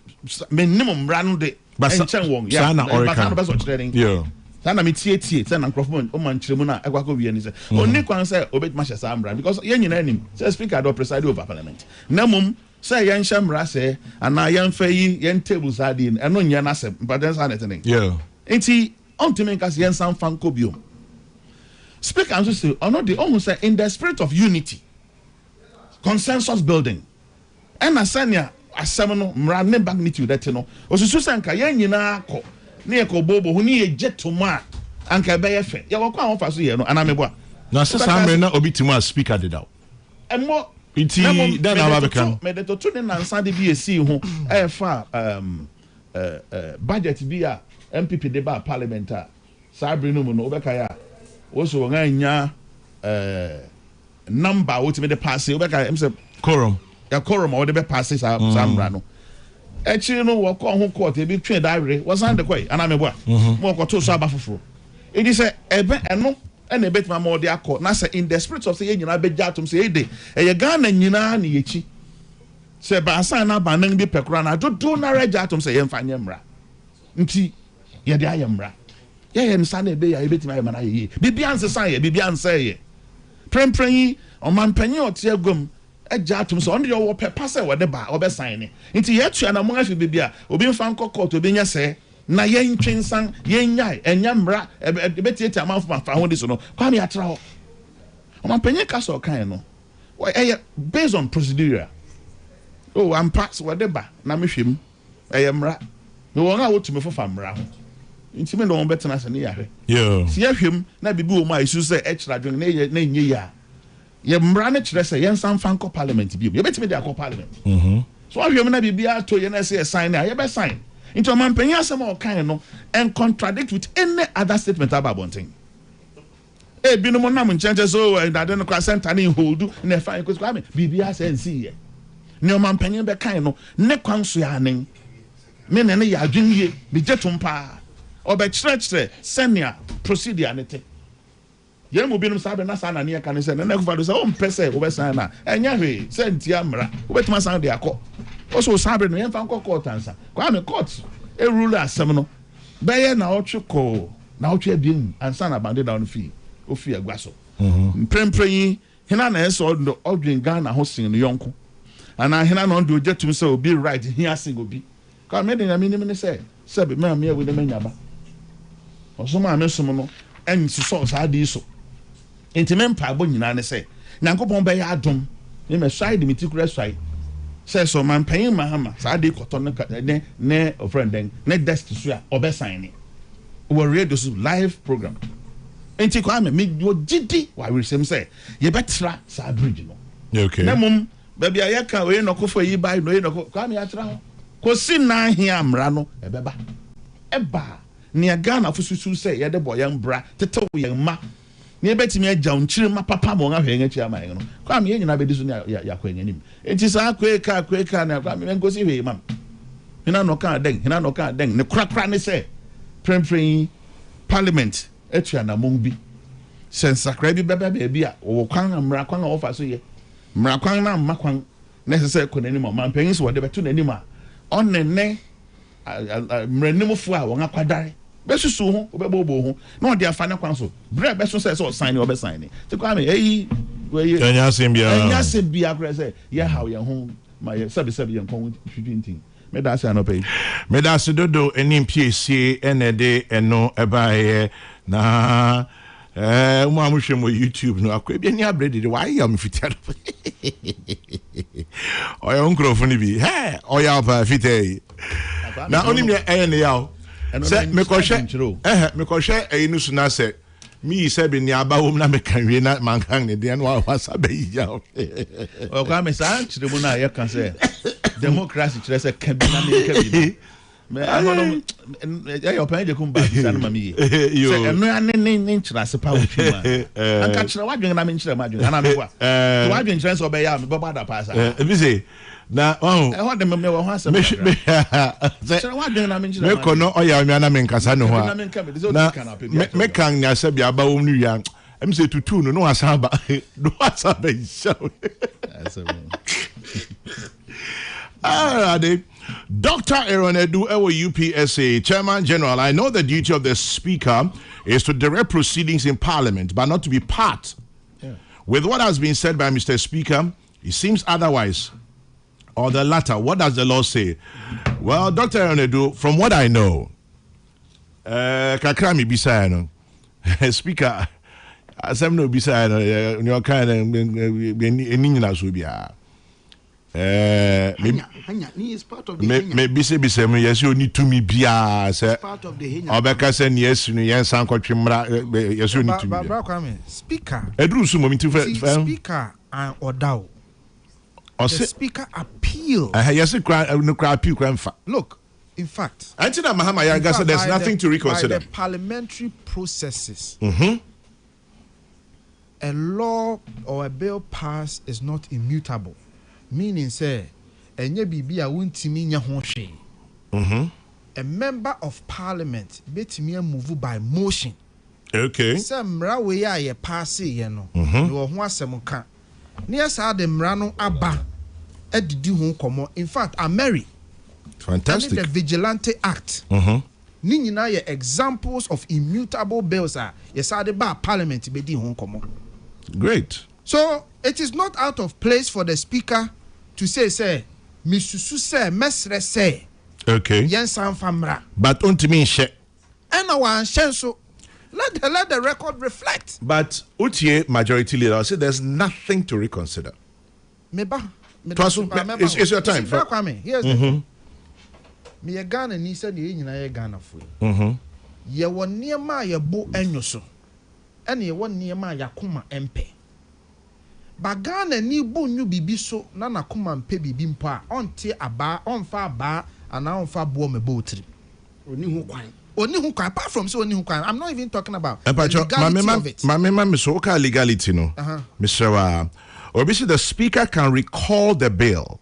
minimum ranu de enchen won ya na orikan yeah sana me tie say na microphone o man kiremu na egwa ko wie ni say oni kwan say obet ma hye sa amra because yen nyina anim say speaker do preside over parliament na mum say yen shamra say ana yen fa yi yen table sadin eno nya na say but then say anything yeah enti on to make us yen san fan ko biom speaker and say ono de on say in the spirit of unity consensus building and asania asem no mra ne magnitude that no osusu sanka yen nyina akọ na ye ko bobo hu ni ye jetoma anka be ye fe ye wokọ awon fa so ye no anamebo na sesa amre na obi timu as speaker did out emo iti then ababekan me de to ne nansa de bi esi ho e fa budget bi a MPP de ba parliament a sabre no mu no obeka ya wo so nga nya number wo ti me de pass obeka em say quorum ya quorum o de be pass sa amra no echi no wo ko ho court e bi twe diary was and the kwai anamebo mo ko to so aba foforo e di say ebe eno na ebet ma mo de akọ na say in the spirit of say ye nyina be jatum say e de e ye Ghana nyina na ye chi say ba san na ba nan bi pekura na do na rejatum say ye mfa nyemra nti ye de ayemra ye nsa na ebe ya ebet ma ye mana ye bibia nsesan ye bibia nsa ye prempren o man panyi o te agum ejatum so on de wo pepa say wo de ba obesan ni nti ye tua na mo afi bibia obi mfa nkokọ to obi nya say na yen twinsan yen nyai enyamra ebetieti amanfo mafa ho di so no kwa me atra ho o man panyi ka so kan no based on procedure oh am pass wo de ba na mehwem eyemra no won a wotumi fofa mra ho nti me no won betena se ne yahwe yeah si yahwem na bibi wo ma isu se ekira dwen na enye ya ye mra ne kire se yen san fanko parliament bi ye betimi de akọ parliament so ahwem na bibi ato ye na se sign na ye be sign into a man penya some or kind no and contradict with any other statement about one thing. Eh, binu mo na mo nchenche so and I don't know center ni hold na fa because kwa me bibia sense ye. Ne o man penya be kind no ne kwan so ya nen. Me ne ne ya adwen ye be jetum pa. Obe chire senior procedure ne te. Ye mo binu sabe na sa na ne ka ne se ne na kufa do se o mpese o be san na enya hwe se ntia mra. O betuma san de akọ. Also sabre no yemfa nkọ court ansa kwa me court e rule asem no be ye na otweko na otwe abien ansa na bande down fee ofi agwaso mprempren hina na eso do odwen Ghana ho sin no yonko ana hina na ndo jetum say obi right hia sin obi kwa me de na me ne say be me me we de manyaba oso ma me som no ensi so sa di so enti mpa bo nyina ne say nyankopon be ya adom me me side me tikura side say so man payin mahama sa de koto ne friend den ne desk so ya obesan ni we radio so live program enti kwa me yo gidi wa we say ye betra sa bridge no okay na mum baby ayaka we no kofo yi bai no ye no kwa me atra ho ko sin na ahia amra no ebeba eba ne Ghana fususu say ye de boyan bra tetew ye ma ne betimi agya nkyire ma papa mo nga hwenga chia ma no kwa me nyina be diso ne ya kwa nyanim enti sa kweka na kwa me ngosi hwe mam hina no kan den ne krakra ne say prempren parliament etua na mong bi sensakra bi beba bi a wo kwan amra kwan a ofa so ye mra kwan na ma kwan ne se ko nanim ma panyin so de beto nanim a onne mranim fu a won akwadare besusu ho obebobo ho na odi afa ne kwan so bre beso say so sign obe sign te kwa me we enya sembia akra say ye how ye ho ma ye sabi ye kon 15 me da say anope me da se dodo enim piesie enede eno ebaye na mo amuhwe mo YouTube no akwa bi ani abrede de why am fitiado oya onkrofo ni bi oya pa fitei na onim ye ene yawo se me kohwe eyinu su na se mi se bi ni abawom na me kanwe na mankan ne de no wa sabe ya o kwa me sa chire mu na ye kan se democracy chire se kan bi na me kan bi me anono ya pan je kumba bisa na mami ye se eno ya ne chira se pa wotwi ma anka chira wadwen na me chira ma dwen ana me kwa wadwen chira se obeya me baba da pa sa bi se Na oh. I want them me wa ho asem. Me So what do na me me ko no oya me na me nkasa ne ho a. Na me kan nya se bia ba wo nu ya. Em se tutu no asaba. No asaba show. Dr. Aaron Edu Ewo UPSA, Chairman General, I know the duty of the Speaker is to direct proceedings in Parliament, but not to be part. Yeah. With what has been said by Mr. Speaker, it seems otherwise. Or the latter, what does the law say? Well, Dr. Aaron Edu, from what I know, Kakrami Bisayano, Speaker, asem no Bisayano, your kind of He is part of the maybe say yes you need to me bia say part of the obeka say yes you yen san kwatwe mra yes you need to me speaker edru so momenti speaker and odaw the speaker appeal yes no cry appeal kramfa look in fact until Mahama Yaga said there's nothing to reconsider by the parliamentary processes a law or a bill passed is not immutable. Meaning say enye bibi a wontimi nya ho hwe a member of parliament betimi move by motion. Okay, say mra we a ye pass ye no no ho asem ka ne yesa de mra no aba adidi ho komo. In fact Ameri fantastic the vigilante act ni nyina ye examples of immutable bills are yesa de ba parliament be di ho komo. Great. So it is not out of place for the speaker to say, Misusu say, Mesre say, okay, Yen San Famra. But untimi she. And our so let the record reflect. But Utie majority leader say there's nothing to reconsider. It's your time. Here's the thing. Me Ghana ni said ye nyina Ghana fu. Ye won niema ye bo enyoso. And ye won niema yakoma empe. Bagana ni bo nyu bibi so na nakoma mpe bibi mpo a onte aba onfa aba ana onfa bo me botri oni hu kwan apart from so oni hu kwan. I'm not even talking about the legality of it. My so okay legality no Mr. Obviously the speaker can recall the bill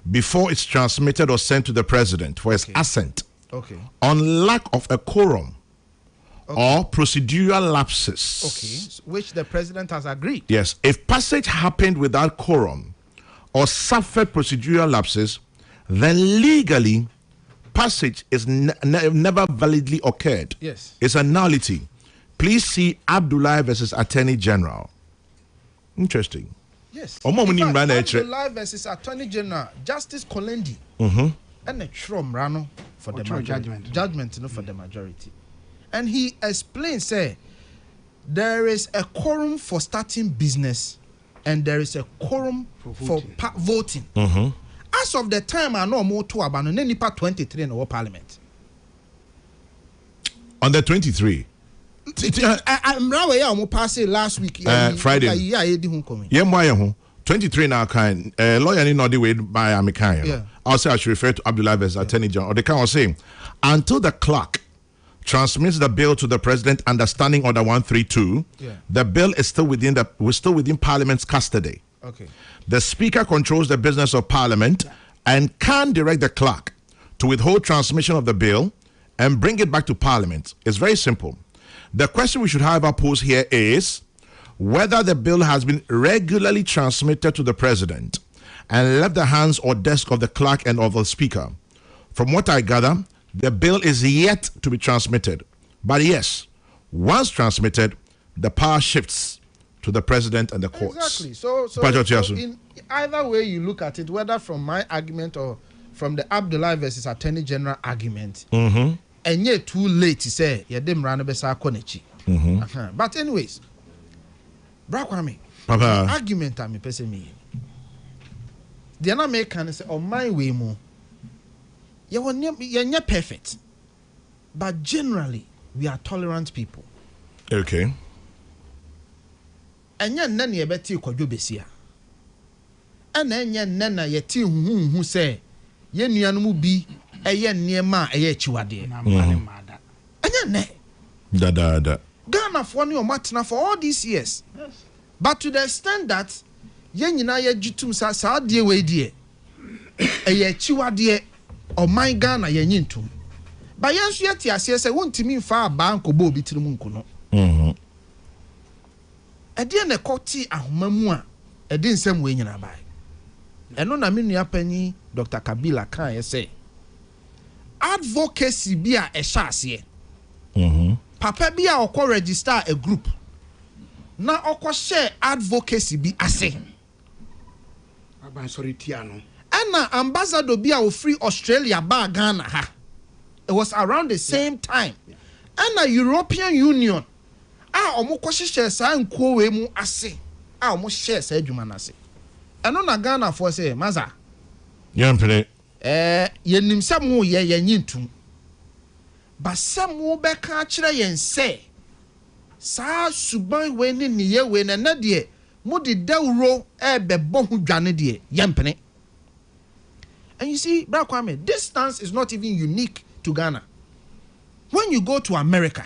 before it's transmitted or sent to the president for his assent on lack of a quorum or procedural lapses. Which the president has agreed. Yes. If passage happened without quorum or suffered procedural lapses, then legally passage is never validly occurred. Yes. It's a nullity. Please see Abdullah versus Attorney General. Interesting. Yes. Abdullah versus Attorney General, Justice Kolendi. And the Trom Rano for the judgment for the majority. And he explained, say, there is a quorum for starting business and there is a quorum for voting. As of the time, I know more to about nipa 23 in our parliament. On the 23? I'm now pass it last week. Friday. Yeah, 23 now kind lawyer need not the way by Amikan. Also, I should refer to Abdullah as Attorney General. Or they can say until the clerk transmits the bill to the president under Standing Order 132, the bill is still within Parliament's custody. The Speaker controls the business of Parliament and can direct the clerk to withhold transmission of the bill and bring it back to Parliament. It's very simple. The question we should however pose here is whether the bill has been regularly transmitted to the president and left the hands or desk of the clerk and of the speaker. From what I gather, the bill is yet to be transmitted. But yes, once transmitted, the power shifts to the president and the courts. Exactly. So in either way you look at it, whether from my argument or from the Abdullah versus Attorney General argument, and yet too late to say, but anyways, Brakwame, argument I'm person me. The other make can say on my way more. You're not perfect, but generally we are tolerant people. Okay. And you're none ye betty besia. And then ye nana ye tea who say, ye nianumu be a yen near ma a ye chiwade. And ye ne. Da. Ghana for your matna for all these years. Yes. But to the extent that yen yina ye jutum sa dear way dear. ɛyɛ akyiwadeɛ ɔman Ghana yɛnyi ntom ba yɛn nso yɛte aseɛ sɛ wontimi mfa abaa nkɔbɔ obi tirim nkono ɛdeɛ na ɛkɔte ahoma mu a ɛde nsɛm wei nyina bae ɛno na me nua panyin Dr. Kabila kan yɛ sɛ advocacy bi a ɛhyɛ aseɛ papa bi a ɔkɔ register a group na ɔkɔ share advocacy bi ase aban sorry tia no ɛna ambassador bi a ofiri Australia ba Ghana ha it was around the same time ɛna European Union a ɔmo kɔ hyehyɛ saa nkuo we mu ase a ɔmo share saa adwuma na ase ɛno na Ghana for say maza yɛmpere yɛnim sɛ mo yɛ yɛnyi ntum ba sɛ mo bɛka akyerɛ yɛn sɛ saa suban we ne niye we na deɛ mo de dawuro bɛbɔ ho dwane deɛ yɛmpene. And you see, Brother Kwame, this stance is not even unique to Ghana. When you go to America,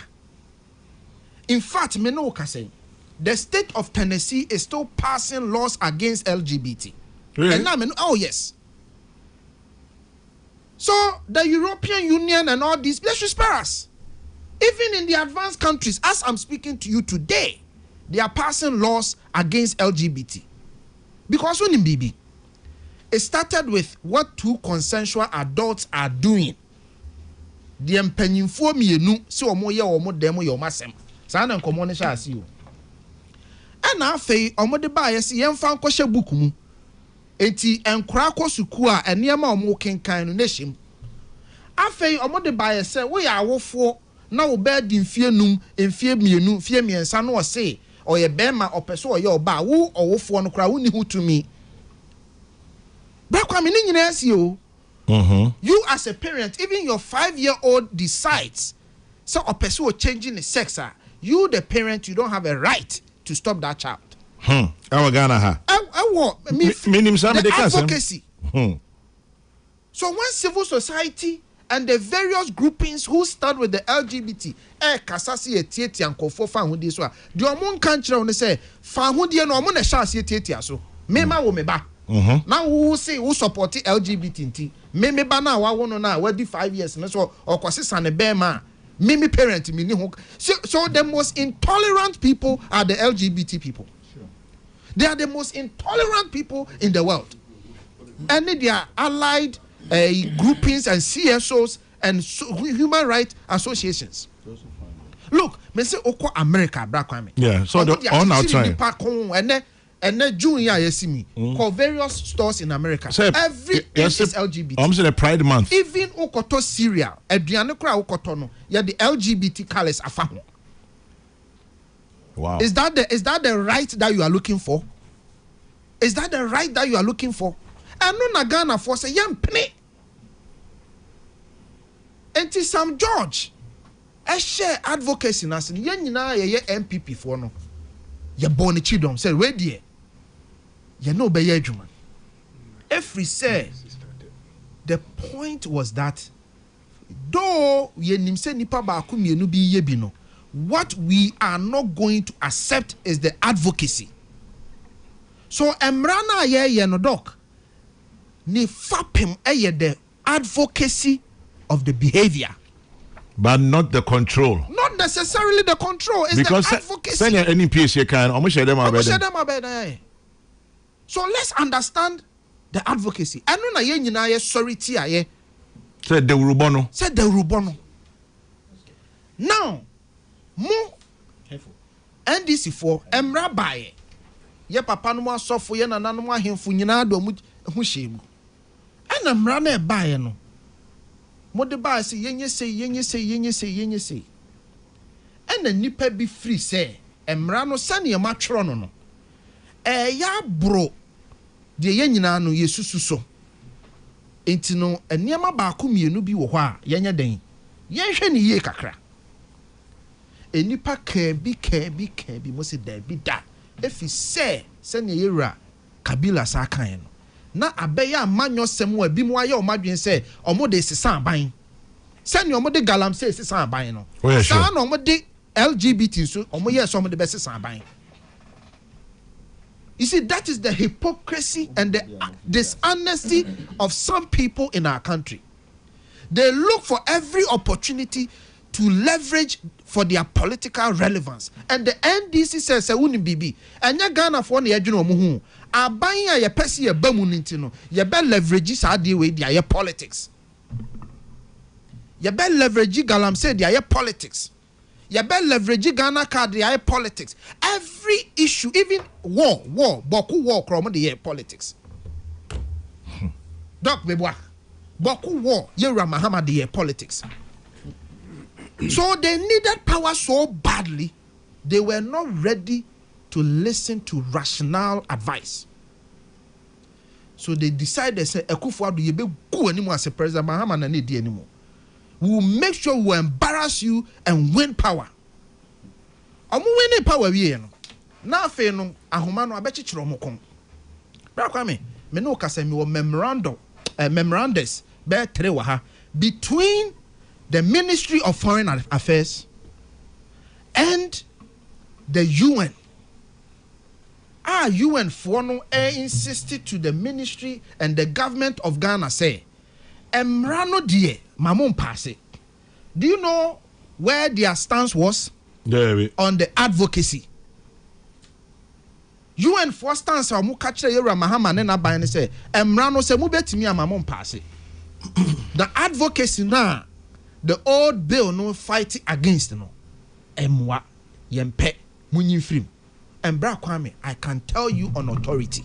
in fact, the state of Tennessee is still passing laws against LGBT. Really? And now, oh yes. So the European Union and all these, they should spare us. Even in the advanced countries, as I'm speaking to you today, they are passing laws against LGBT. Because when in BB, it started with what two consensual adults are doing. The mpanyinfo mienu si omo ye omo demo ye omasem. Sa na nkomo ne sha asi o. Na afei omo de ba ye se yemfa nkɔhye book mu. Enti enkora kosuku a enema omo kenkan no nehim. Afei omo de ba ye se wo ya awofo na wo ba di mfie num, mfie mienu, mfie miensa no o se oye bema opeso oye oba wo owofo no kra wo ni hutumi. You as a parent, even your 5-year-old decides so a person will changing the sex. You the parent, you don't have a right to stop that child. Our Ghana ha. The advocacy. So when civil society and the various groupings who stand with the LGBT, kasasi etieti anko for fan this one. The omon country on say fan who no omon e sha etieti so. Mema wo meba. Now who say who support LGBT? Me ba na wa wono na we di 5 years na so okwose ne be ma me parent me ni ho. So the most intolerant people are the LGBT people. Sure. They are the most intolerant people in the world. And they are allied groupings and CSOs and human rights associations. Look, me say oko America bra kwame. Yeah, so on outside. And then June you see me call various stores in America. So, everything is LGBT. I'm saying a Pride Month. Even Okoto Syria, Adriano Kra Okoto no, yeah, the LGBT colors are found. Wow. Is that the right that you are looking for? Is that the right that you are looking for? And no Ghana for say young penny. And to Sam George, I share advocacy nas ye nyina ye MPP for no. Ye born chidom say where dear. You know be adwuma. Every say the point was that though ye nim say nipa ba ko mienu bi ye bi no, what we are not going to accept is the advocacy. So emra na ye no doc ni fapem the advocacy of the behavior, but not the control. Not necessarily the control. It's because the advocacy. Send any piece you can. So let's understand the advocacy. I know na ye nyina ye sorry ti aye. Said the Rubono. Said the Rubono. Now, mo NDC for emra baye. Ye papa no asofo ye nana no ahemfo nyina do mu hu hyem. Ana emra na e baye no. Mo de baye se yenye se. Ana nipa bi free say emra no sane ma tworo no no. Ya bro de ye nyina no yesusu so. Enti no eniema ba ko mienu bi wo ho a yenye den. Yenhwe ne ye kakra. Enipa ka bi mo se da bi da. Efi se ne yewura Kabila sa kan no. Na abeya amanyo sem wa bi mo aye o madwen se omo de sesa aban. Se ne omo de galam se sesa aban no. Sa na omo de LGBT so omo ye so omo de be sesa aban. You see, that is the hypocrisy and the dishonesty of some people in our country. They look for every opportunity to leverage for their political relevance. And the NDC says, "Bibi, and ya Ghana for the edge no muhu. Abaya ya pesi ya bamunintino. Ya be leverage sa di way their politics. Ya be leverage galam say their politics. Ya be leverage Ghana card their politics. Every issue, even war, boku war kromo the politics. Doc bebwa. Boku war, Yera Mahama the politics. So they needed power so badly, they were not ready to listen to rational advice. So they decided, say, Ekufuado, you be go anymore as a president, Mahama na need anymore. We will make sure we embarrass you and win power. Omu winning power we no. Na fe no ahoma no abechichiro mo kon. Bra kwa me no kasa me memorandums be tre wa ha between the Ministry of Foreign Affairs and the UN. UN for no insisted to the ministry and the government of Ghana say, Emrano die mamon passe. Do you know where their stance was? On the advocacy. UN for stance or mukache yera mahama nena bayane say, Emrano se mubetimi mamon passe. The advocacy now. The old bill no fighting against no. Emwa yempe munyifrim. And Bra Kwame, I can tell you on authority.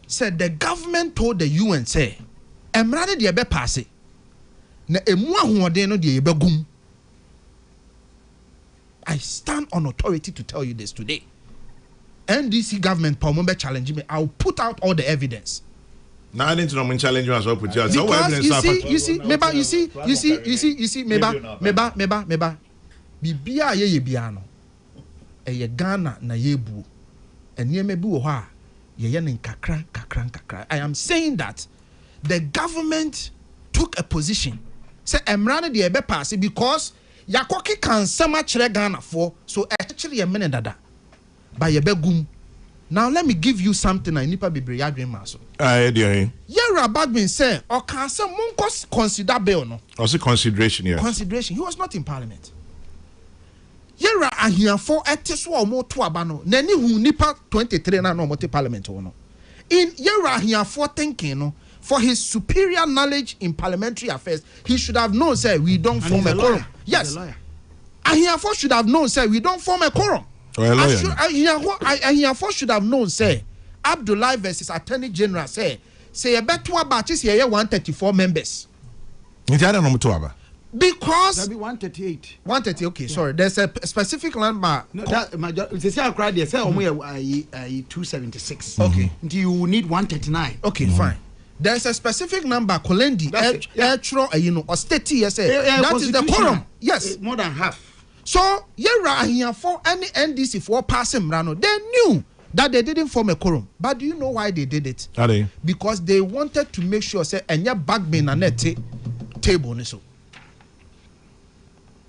Said the government told the UN say, Emrade de be passe. Na emwa huode no de be gum. I stand on authority to tell you this today. NDC government be challenging me. I'll put out all the evidence. Now I need to know when challenge you as well with you. Because you see, meba. Bibia ye biano. Eye Ghana na yebu. Enye mebu oha. Ye nen kakran. I am saying that the government took a position. Say Emrane de ebe pass because yakoki kan sama chere Ghana for so actually ye mene dada. Ba ye begum. Now let me give you something I nipa bebre yadwen maso. Yera Bagbin said, or can some consider bill no? Also consideration, yes. Consideration. He was not in parliament. Yera ahia for eteswa mo to abano. Neni hu nipa 23 na no mote parliament no. In Yera ahia for thinking no, for his superior knowledge in parliamentary affairs, he should have known say we don't form a quorum. Yes. Ahia for should have known say we don't form a quorum. I should have known, say, Abdullah versus Attorney General, say a better about this year 134 members. Because that'll be 138. 130, okay, yeah. Sorry. There's a specific number. No, they say I cried, they say only 276. Okay. Until you need 139. Okay, fine. There's a specific number, Kolendi, or state, yes, that is the quorum. Yes. More than half. So, Yera here for any NDC for passing Rano, they knew that they didn't form a quorum. But do you know why they did it? Are they? Because they wanted to make sure, say, and your back being a net table.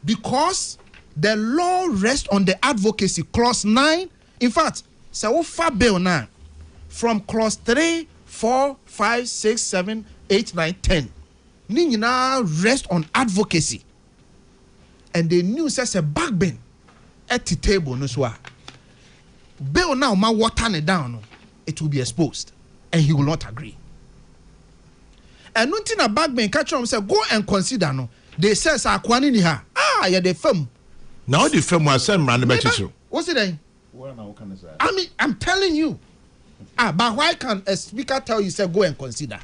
Because the law rests on the advocacy, clause 9. In fact, so far bill now, from clause 3, 4, 5, 6, 7, 8, 9, 10. Nina rest on advocacy. And they knew says a backbone at the table no so bill now ma water it down, it will be exposed and he will not agree. And nothing a backbone catch him say go and consider no. They say sa kwani ni ha. Yeah the firm. Now the firm was send man the what's it then? I mean I'm telling you. But why can a speaker tell you say go and consider?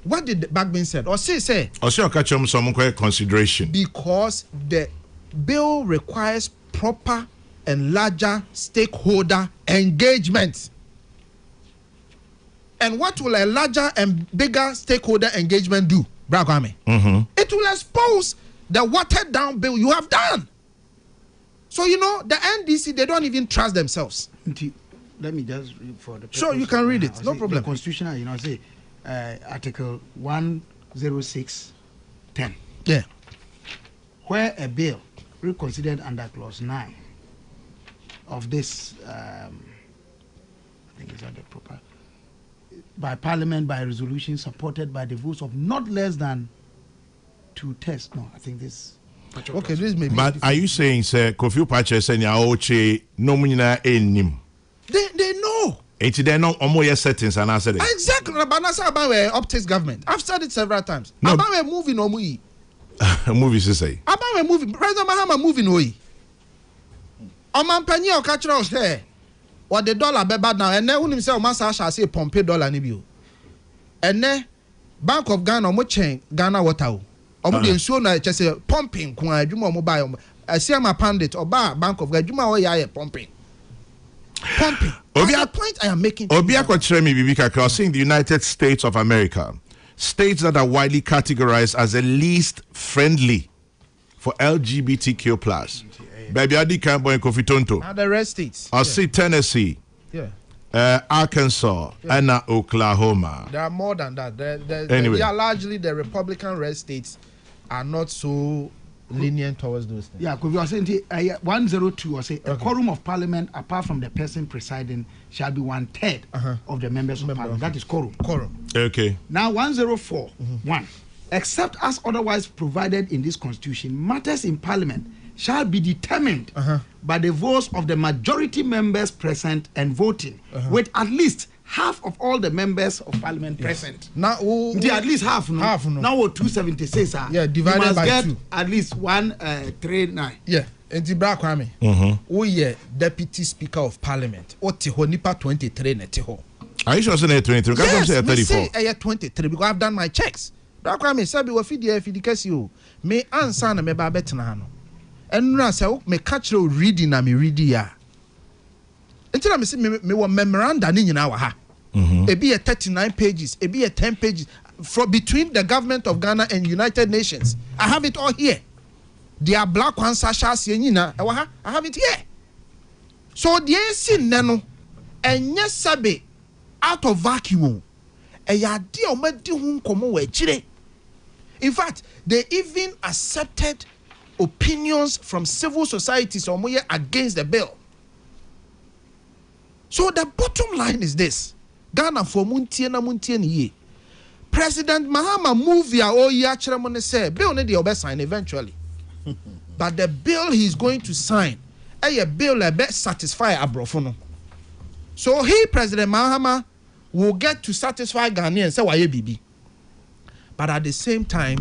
What did the backbone said? Or say? Or say catch him some consideration. Because the bill requires proper and larger stakeholder engagement. And what will a larger and bigger stakeholder engagement do, Bragame? It will expose the watered down bill you have done. So you know the NDC, they don't even trust themselves. Let me just read for the. Sure, you can read it. No problem. The Constitution, say. Article 106(10). Yeah. Where a bill reconsidered under clause 9 of this think it's not the proper. By Parliament by resolution supported by the votes of not less than 2/3. No, I think this. Okay, this may be. But are you saying, sir, Kofi Pache saying ya oche no munina enim? They know. It's then no omo settings and I said it. Exactly. But that's about optics government. I've said it several times. No. About a movie no mui. Movies to say. About a movie. President Mahama movie no yi. Oman penny or catch us there. Or the dollar be bad now. And then when himself massa shall say pompe dollar ni bio. And then Bank of Ghana mo chain Ghana water. Omo de nsuo na che say pumping kwa adwuma omo buy omo. I my pandit or Bank of Ghana adwuma o ya pumping. Pumping. The point I am making. Obiako Tremi Bibika Cross, saying the United States of America, states that are widely categorized as the least friendly for LGBTQ plus. Baby Adi Cambo and Kofi Tonto. Now the rest states. I'll see Tennessee. Yeah. Arkansas and Oklahoma. There are more than that. Anyway. Largely the Republican red states are not so lenient towards those things. Yeah, because you are saying 102 or say a quorum of parliament apart from the person presiding shall be 1/3 of the members of parliament. That is quorum. Okay. Now 104 1. Except as otherwise provided in this constitution, matters in parliament shall be determined by the votes of the majority members present and voting, with at least half of all the members of parliament present. Now, at least half. No? Half. No. Now, 276. Yeah, divided you must by get 2. At least 139. Yeah. Enti bra kwame. Oye deputy speaker of parliament. Oti ho nipa 23 neti ho. Are you sure saying 23? Yes, say 34. Me say 23 because I've done my checks. Bra kwame sabi wo fidi kesi o. Me ansa na me ba betena no. Enura say me catch reading na me read ya. Enti na me say me wo memoranda ni nyina wa ha. Ebi 39 pages, ebi 10 pages from between the government of Ghana and United Nations. I have it all here. Their black one sasha nyina I have it here. So the AC nano and yes sabe out of vacuum. In fact, they even accepted opinions from civil societies against the bill. So the bottom line is this: Ghana for muntie ye. President Mahama move ya chiremone say bill ne dey sign eventually. But the bill he's going to sign, a bill satisfy abrofo no. So President Mahama will get to satisfy Ghanaians say why bibi. But at the same time,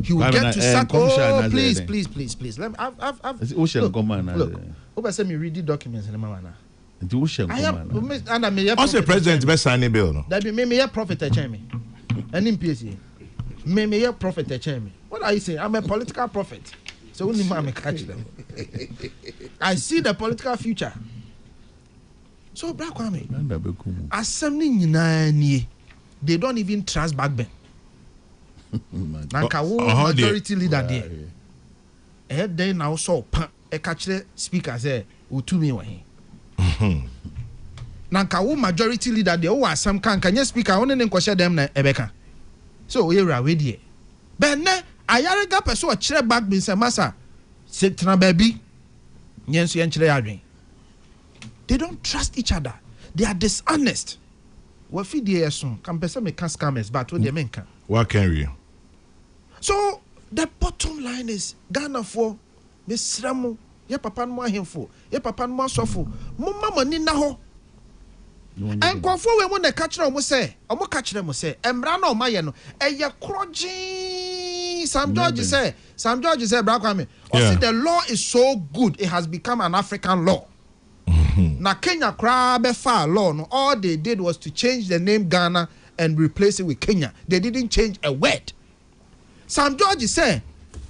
he will get to satisfy. Please. Let me. Look. Oba say me read the documents in the mana. Also, president best signing bill no. That be me prophet me. And in PSA. Me prophet me. What are you saying? I'm a political prophet. So only man catch them. I see the political future. So Black Kwame, assembly they don't even trust backben. Nanka majority leader there. Head then now so a catch the speaker say utumi wahi. Nanka majority leader there who are some can you speaker only question them na ebeka. So we are ready. But now ayarega person a chere back bin say masa setna baby nyenso yenchire adwen. They don't trust each other. They are dishonest. What feed the son can person me can scammers but what they mean can. What can we? So the bottom line is Ghana for Misramu, ye papa no ahemfo, ye papa no asofo, mo mama ni na ho. And kwafo we mo na catch them say, omo catch them say, emra na omaye no, eye kroji. Sam George say, bra kwame. See the law is so good, it has become an African law. Na Kenya crab far law no, all they did was to change the name Ghana and replace it with Kenya. They didn't change a word. Sam George say,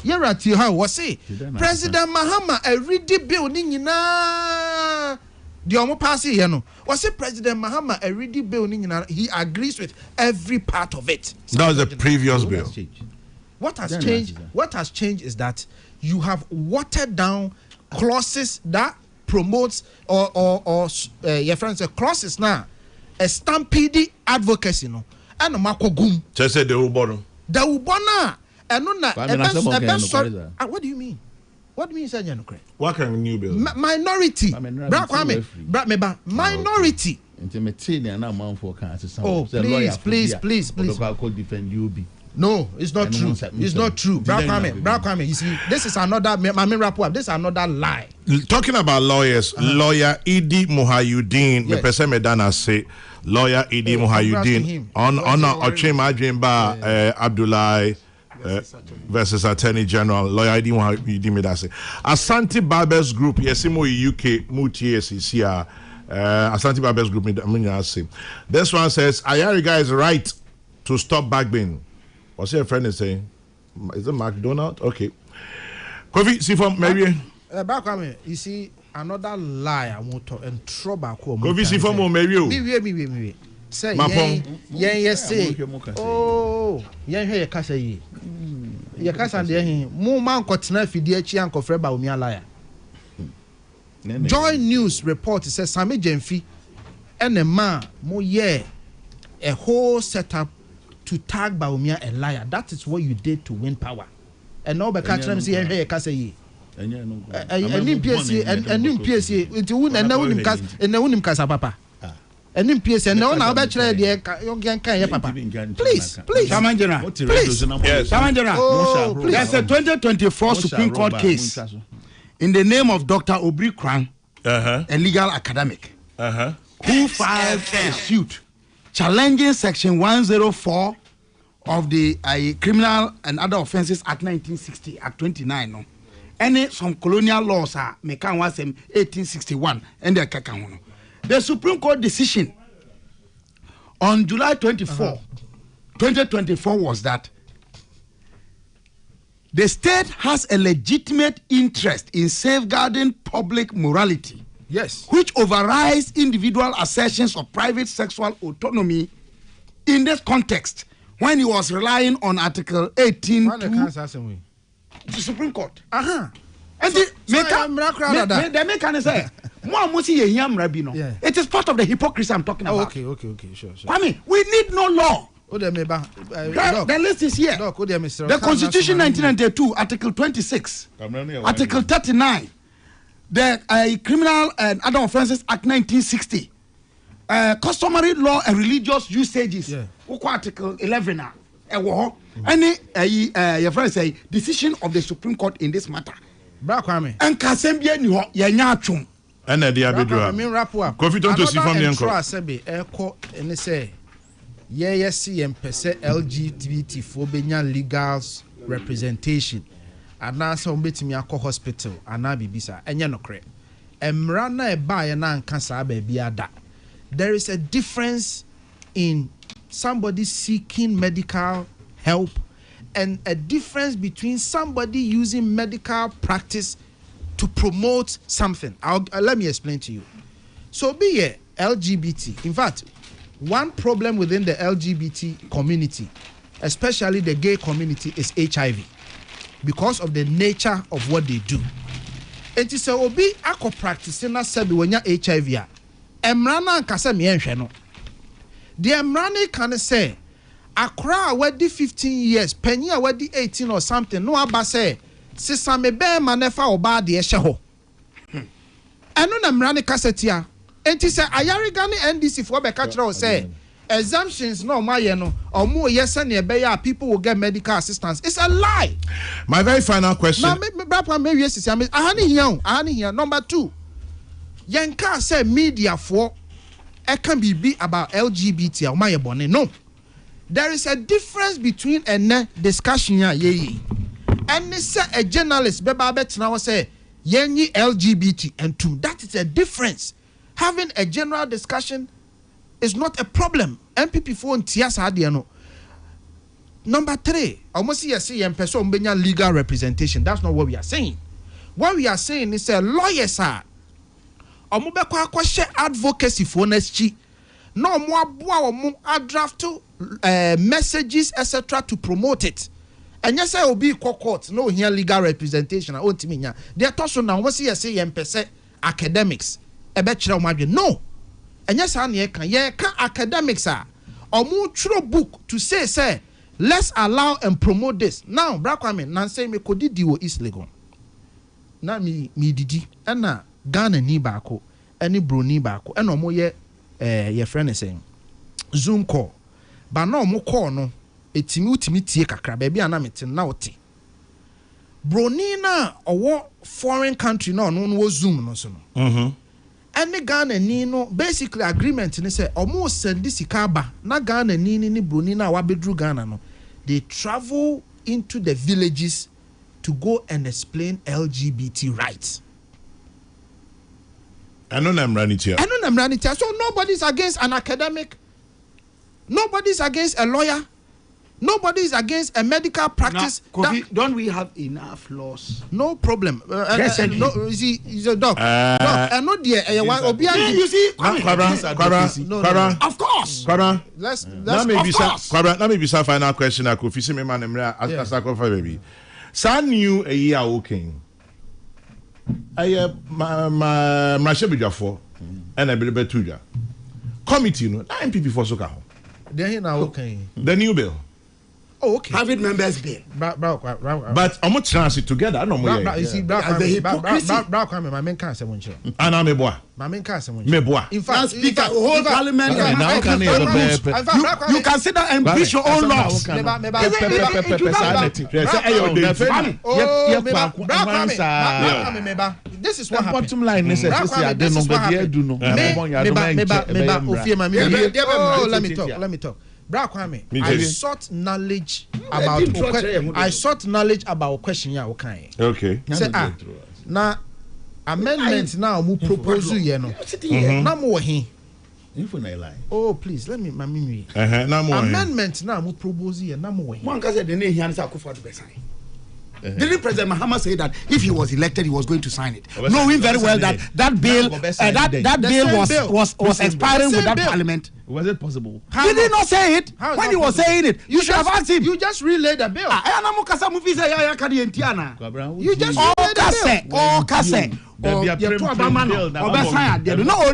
"You're at your house." Was say, President Mahama a ready bill ni nyina. The omo pass here no. Was say President Mahama a ready bill ni nyina. He agrees with every part of it. That was the previous bill. What has changed? What has changed is that you have watered down clauses that promotes or your friends say clauses now a stampede advocacy no and makogum. Just say the ubonu. The ubona and no na what do you mean? What do you mean say what kind of new bill? Minority. Minority Intimate and I'm on for cancer. Oh, please. Defend you be. No, it's not true. It's not true. Brakwame, you see, this is another, my main wrap up, this is another lie. Talking about lawyers, lawyer Idi Muhayuddin, the person Medana say, lawyer Idi Muhayuddin, on Ochema Jimba Abdullah versus Attorney General, lawyer Idi Muhayuddin Medase. Asante Barbers Group, Yesimo UK, Muti SCCR, Asante Barbers Group, this one says, Ayariga is right to stop backbin. What's your friend is saying? Is it McDonald? Okay. Kofi, see from Mary. Back you see another lie I want to and trouble. Kofi, see from Mary. Me. Say, say. Oh, here kasa ye. Ye kasa de hin. Mo man kotena fidie chi anko freba omi liar. Joy News report says Sami Jemfi and a man mo ye a whole setup to tag Baumia a liar. That is what you did to win power. And now by catch them say hey kasa ye. And PSC into win and now him cast and now him kasa papa. And in PSC and now bet you can papa. Please. Samanjana. Yes. Samanjana. There's a 2024 Supreme Court case in the name of Dr. Obri Kran, a legal academic, who filed a suit challenging Section 104 of the Criminal and Other Offences Act 1960, Act 29. No, any some colonial laws are mekan was 1861 and the kakan. The Supreme Court decision on July 24, 2024 was that the state has a legitimate interest in safeguarding public morality. Yes. Which overrides individual assertions of private sexual autonomy in this context when he was relying on Article 18 the Supreme Court. And the mechanism say, it is part of the hypocrisy I'm talking about. Okay, sure. I mean, we need no law. The list is here. The Constitution 1992, Article 26, Article 39. The Criminal and Other Offences Act 1960, customary law and religious usages, Article 11. Any your friend say decision of the Supreme Court in this matter. And Kasembia ni ho yanyachum. And the Abidua. Kofi to see from the uncle. And say, yes, LGBT phobia legal representation. And now some bit me a hospital and I be bisa and no cre. Emrana e ba na cancer baby ada. There is a difference in somebody seeking medical help and a difference between somebody using medical practice to promote something. Let me explain to you. So be a LGBT. In fact, one problem within the LGBT community, especially the gay community, is HIV. Because of the nature of what they do. Enti se obi akọ practice na sebi wonya HIV a emrana nkasa me enhwe no. The emrana can say akra wedi 15 years, penny a wedi 18 or something no aba say sisa me be ma nefa oba de ehye ho. Eno na emrana kasetia. Enti se ayariga ni NDC fo be ka kire o say exemptions no my no or more yes and people will get medical assistance. It's a lie. My very final question. Number two, Yanka say media for it can be about LGBT or my bonnet. No, there is a difference between a discussion and say a journalist bebabet now say yenyi LGBT and two. That is a difference. Having a general discussion is not a problem. MPP phone tiasa adiano. Number three, almost see a person benya legal representation. That's not what we are saying. What we are saying is a lawyer sir. Omube kwa share advocacy for NSG. No more boa draft messages etc. to promote it. And yes, I will be court. No here legal representation. I want me. They are also now. What see a academics. A bachelor no. And yes, I can academics are or more true book to say let's allow and promote this. Now, Brakwame, nan say me kodi diwo is legal. Na mi didi. And na Ghana ni bako, any bro ni bako, and no more ye your friend is saying Zoom call but no mo call no etimi utimi tie kakra ba bia na mete na wote broni na owo foreign country no no Zoom no so no any Ghana ni no basically agreement ni say omo send sika ba na Ghana ni broni na wa bedru Ghana no they travel into the villages to go and explain LGBT rights. I know I'm running here. So nobody's against an academic. Nobody's against a lawyer. Nobody's against a medical practice. Now, don't we have enough laws? No problem. No, you see, he's a doc. And not the you see, of course. Let's let me be some final question. I could see me man as I cover baby. San new a year okay. I my shebijafo and I believe tuja. Committee no 9 people for soka. They now okay. The new bill. Oh, okay. Private members bill. But I'm not transit together. I don't know. You see, my main can't say one. And I'm a boy. My main can't say one. In fact, speaker, whole parliament. You can sit down and preach your own laws. This is what happened. Bottom line is let me talk. I sought knowledge about question ya okay. Say na amendment now mu propose you no. Na mo he. Oh please let me amendment now mu propose you na mo he. One can say the name here say Akufo do be sign. Didn't President Mahama say that if he was elected, he was going to sign it, knowing very well that bill was expiring with that parliament? Was it possible? Did he not say it when he was saying it? You should have asked him. You just relayed the bill. You just relayed the bill.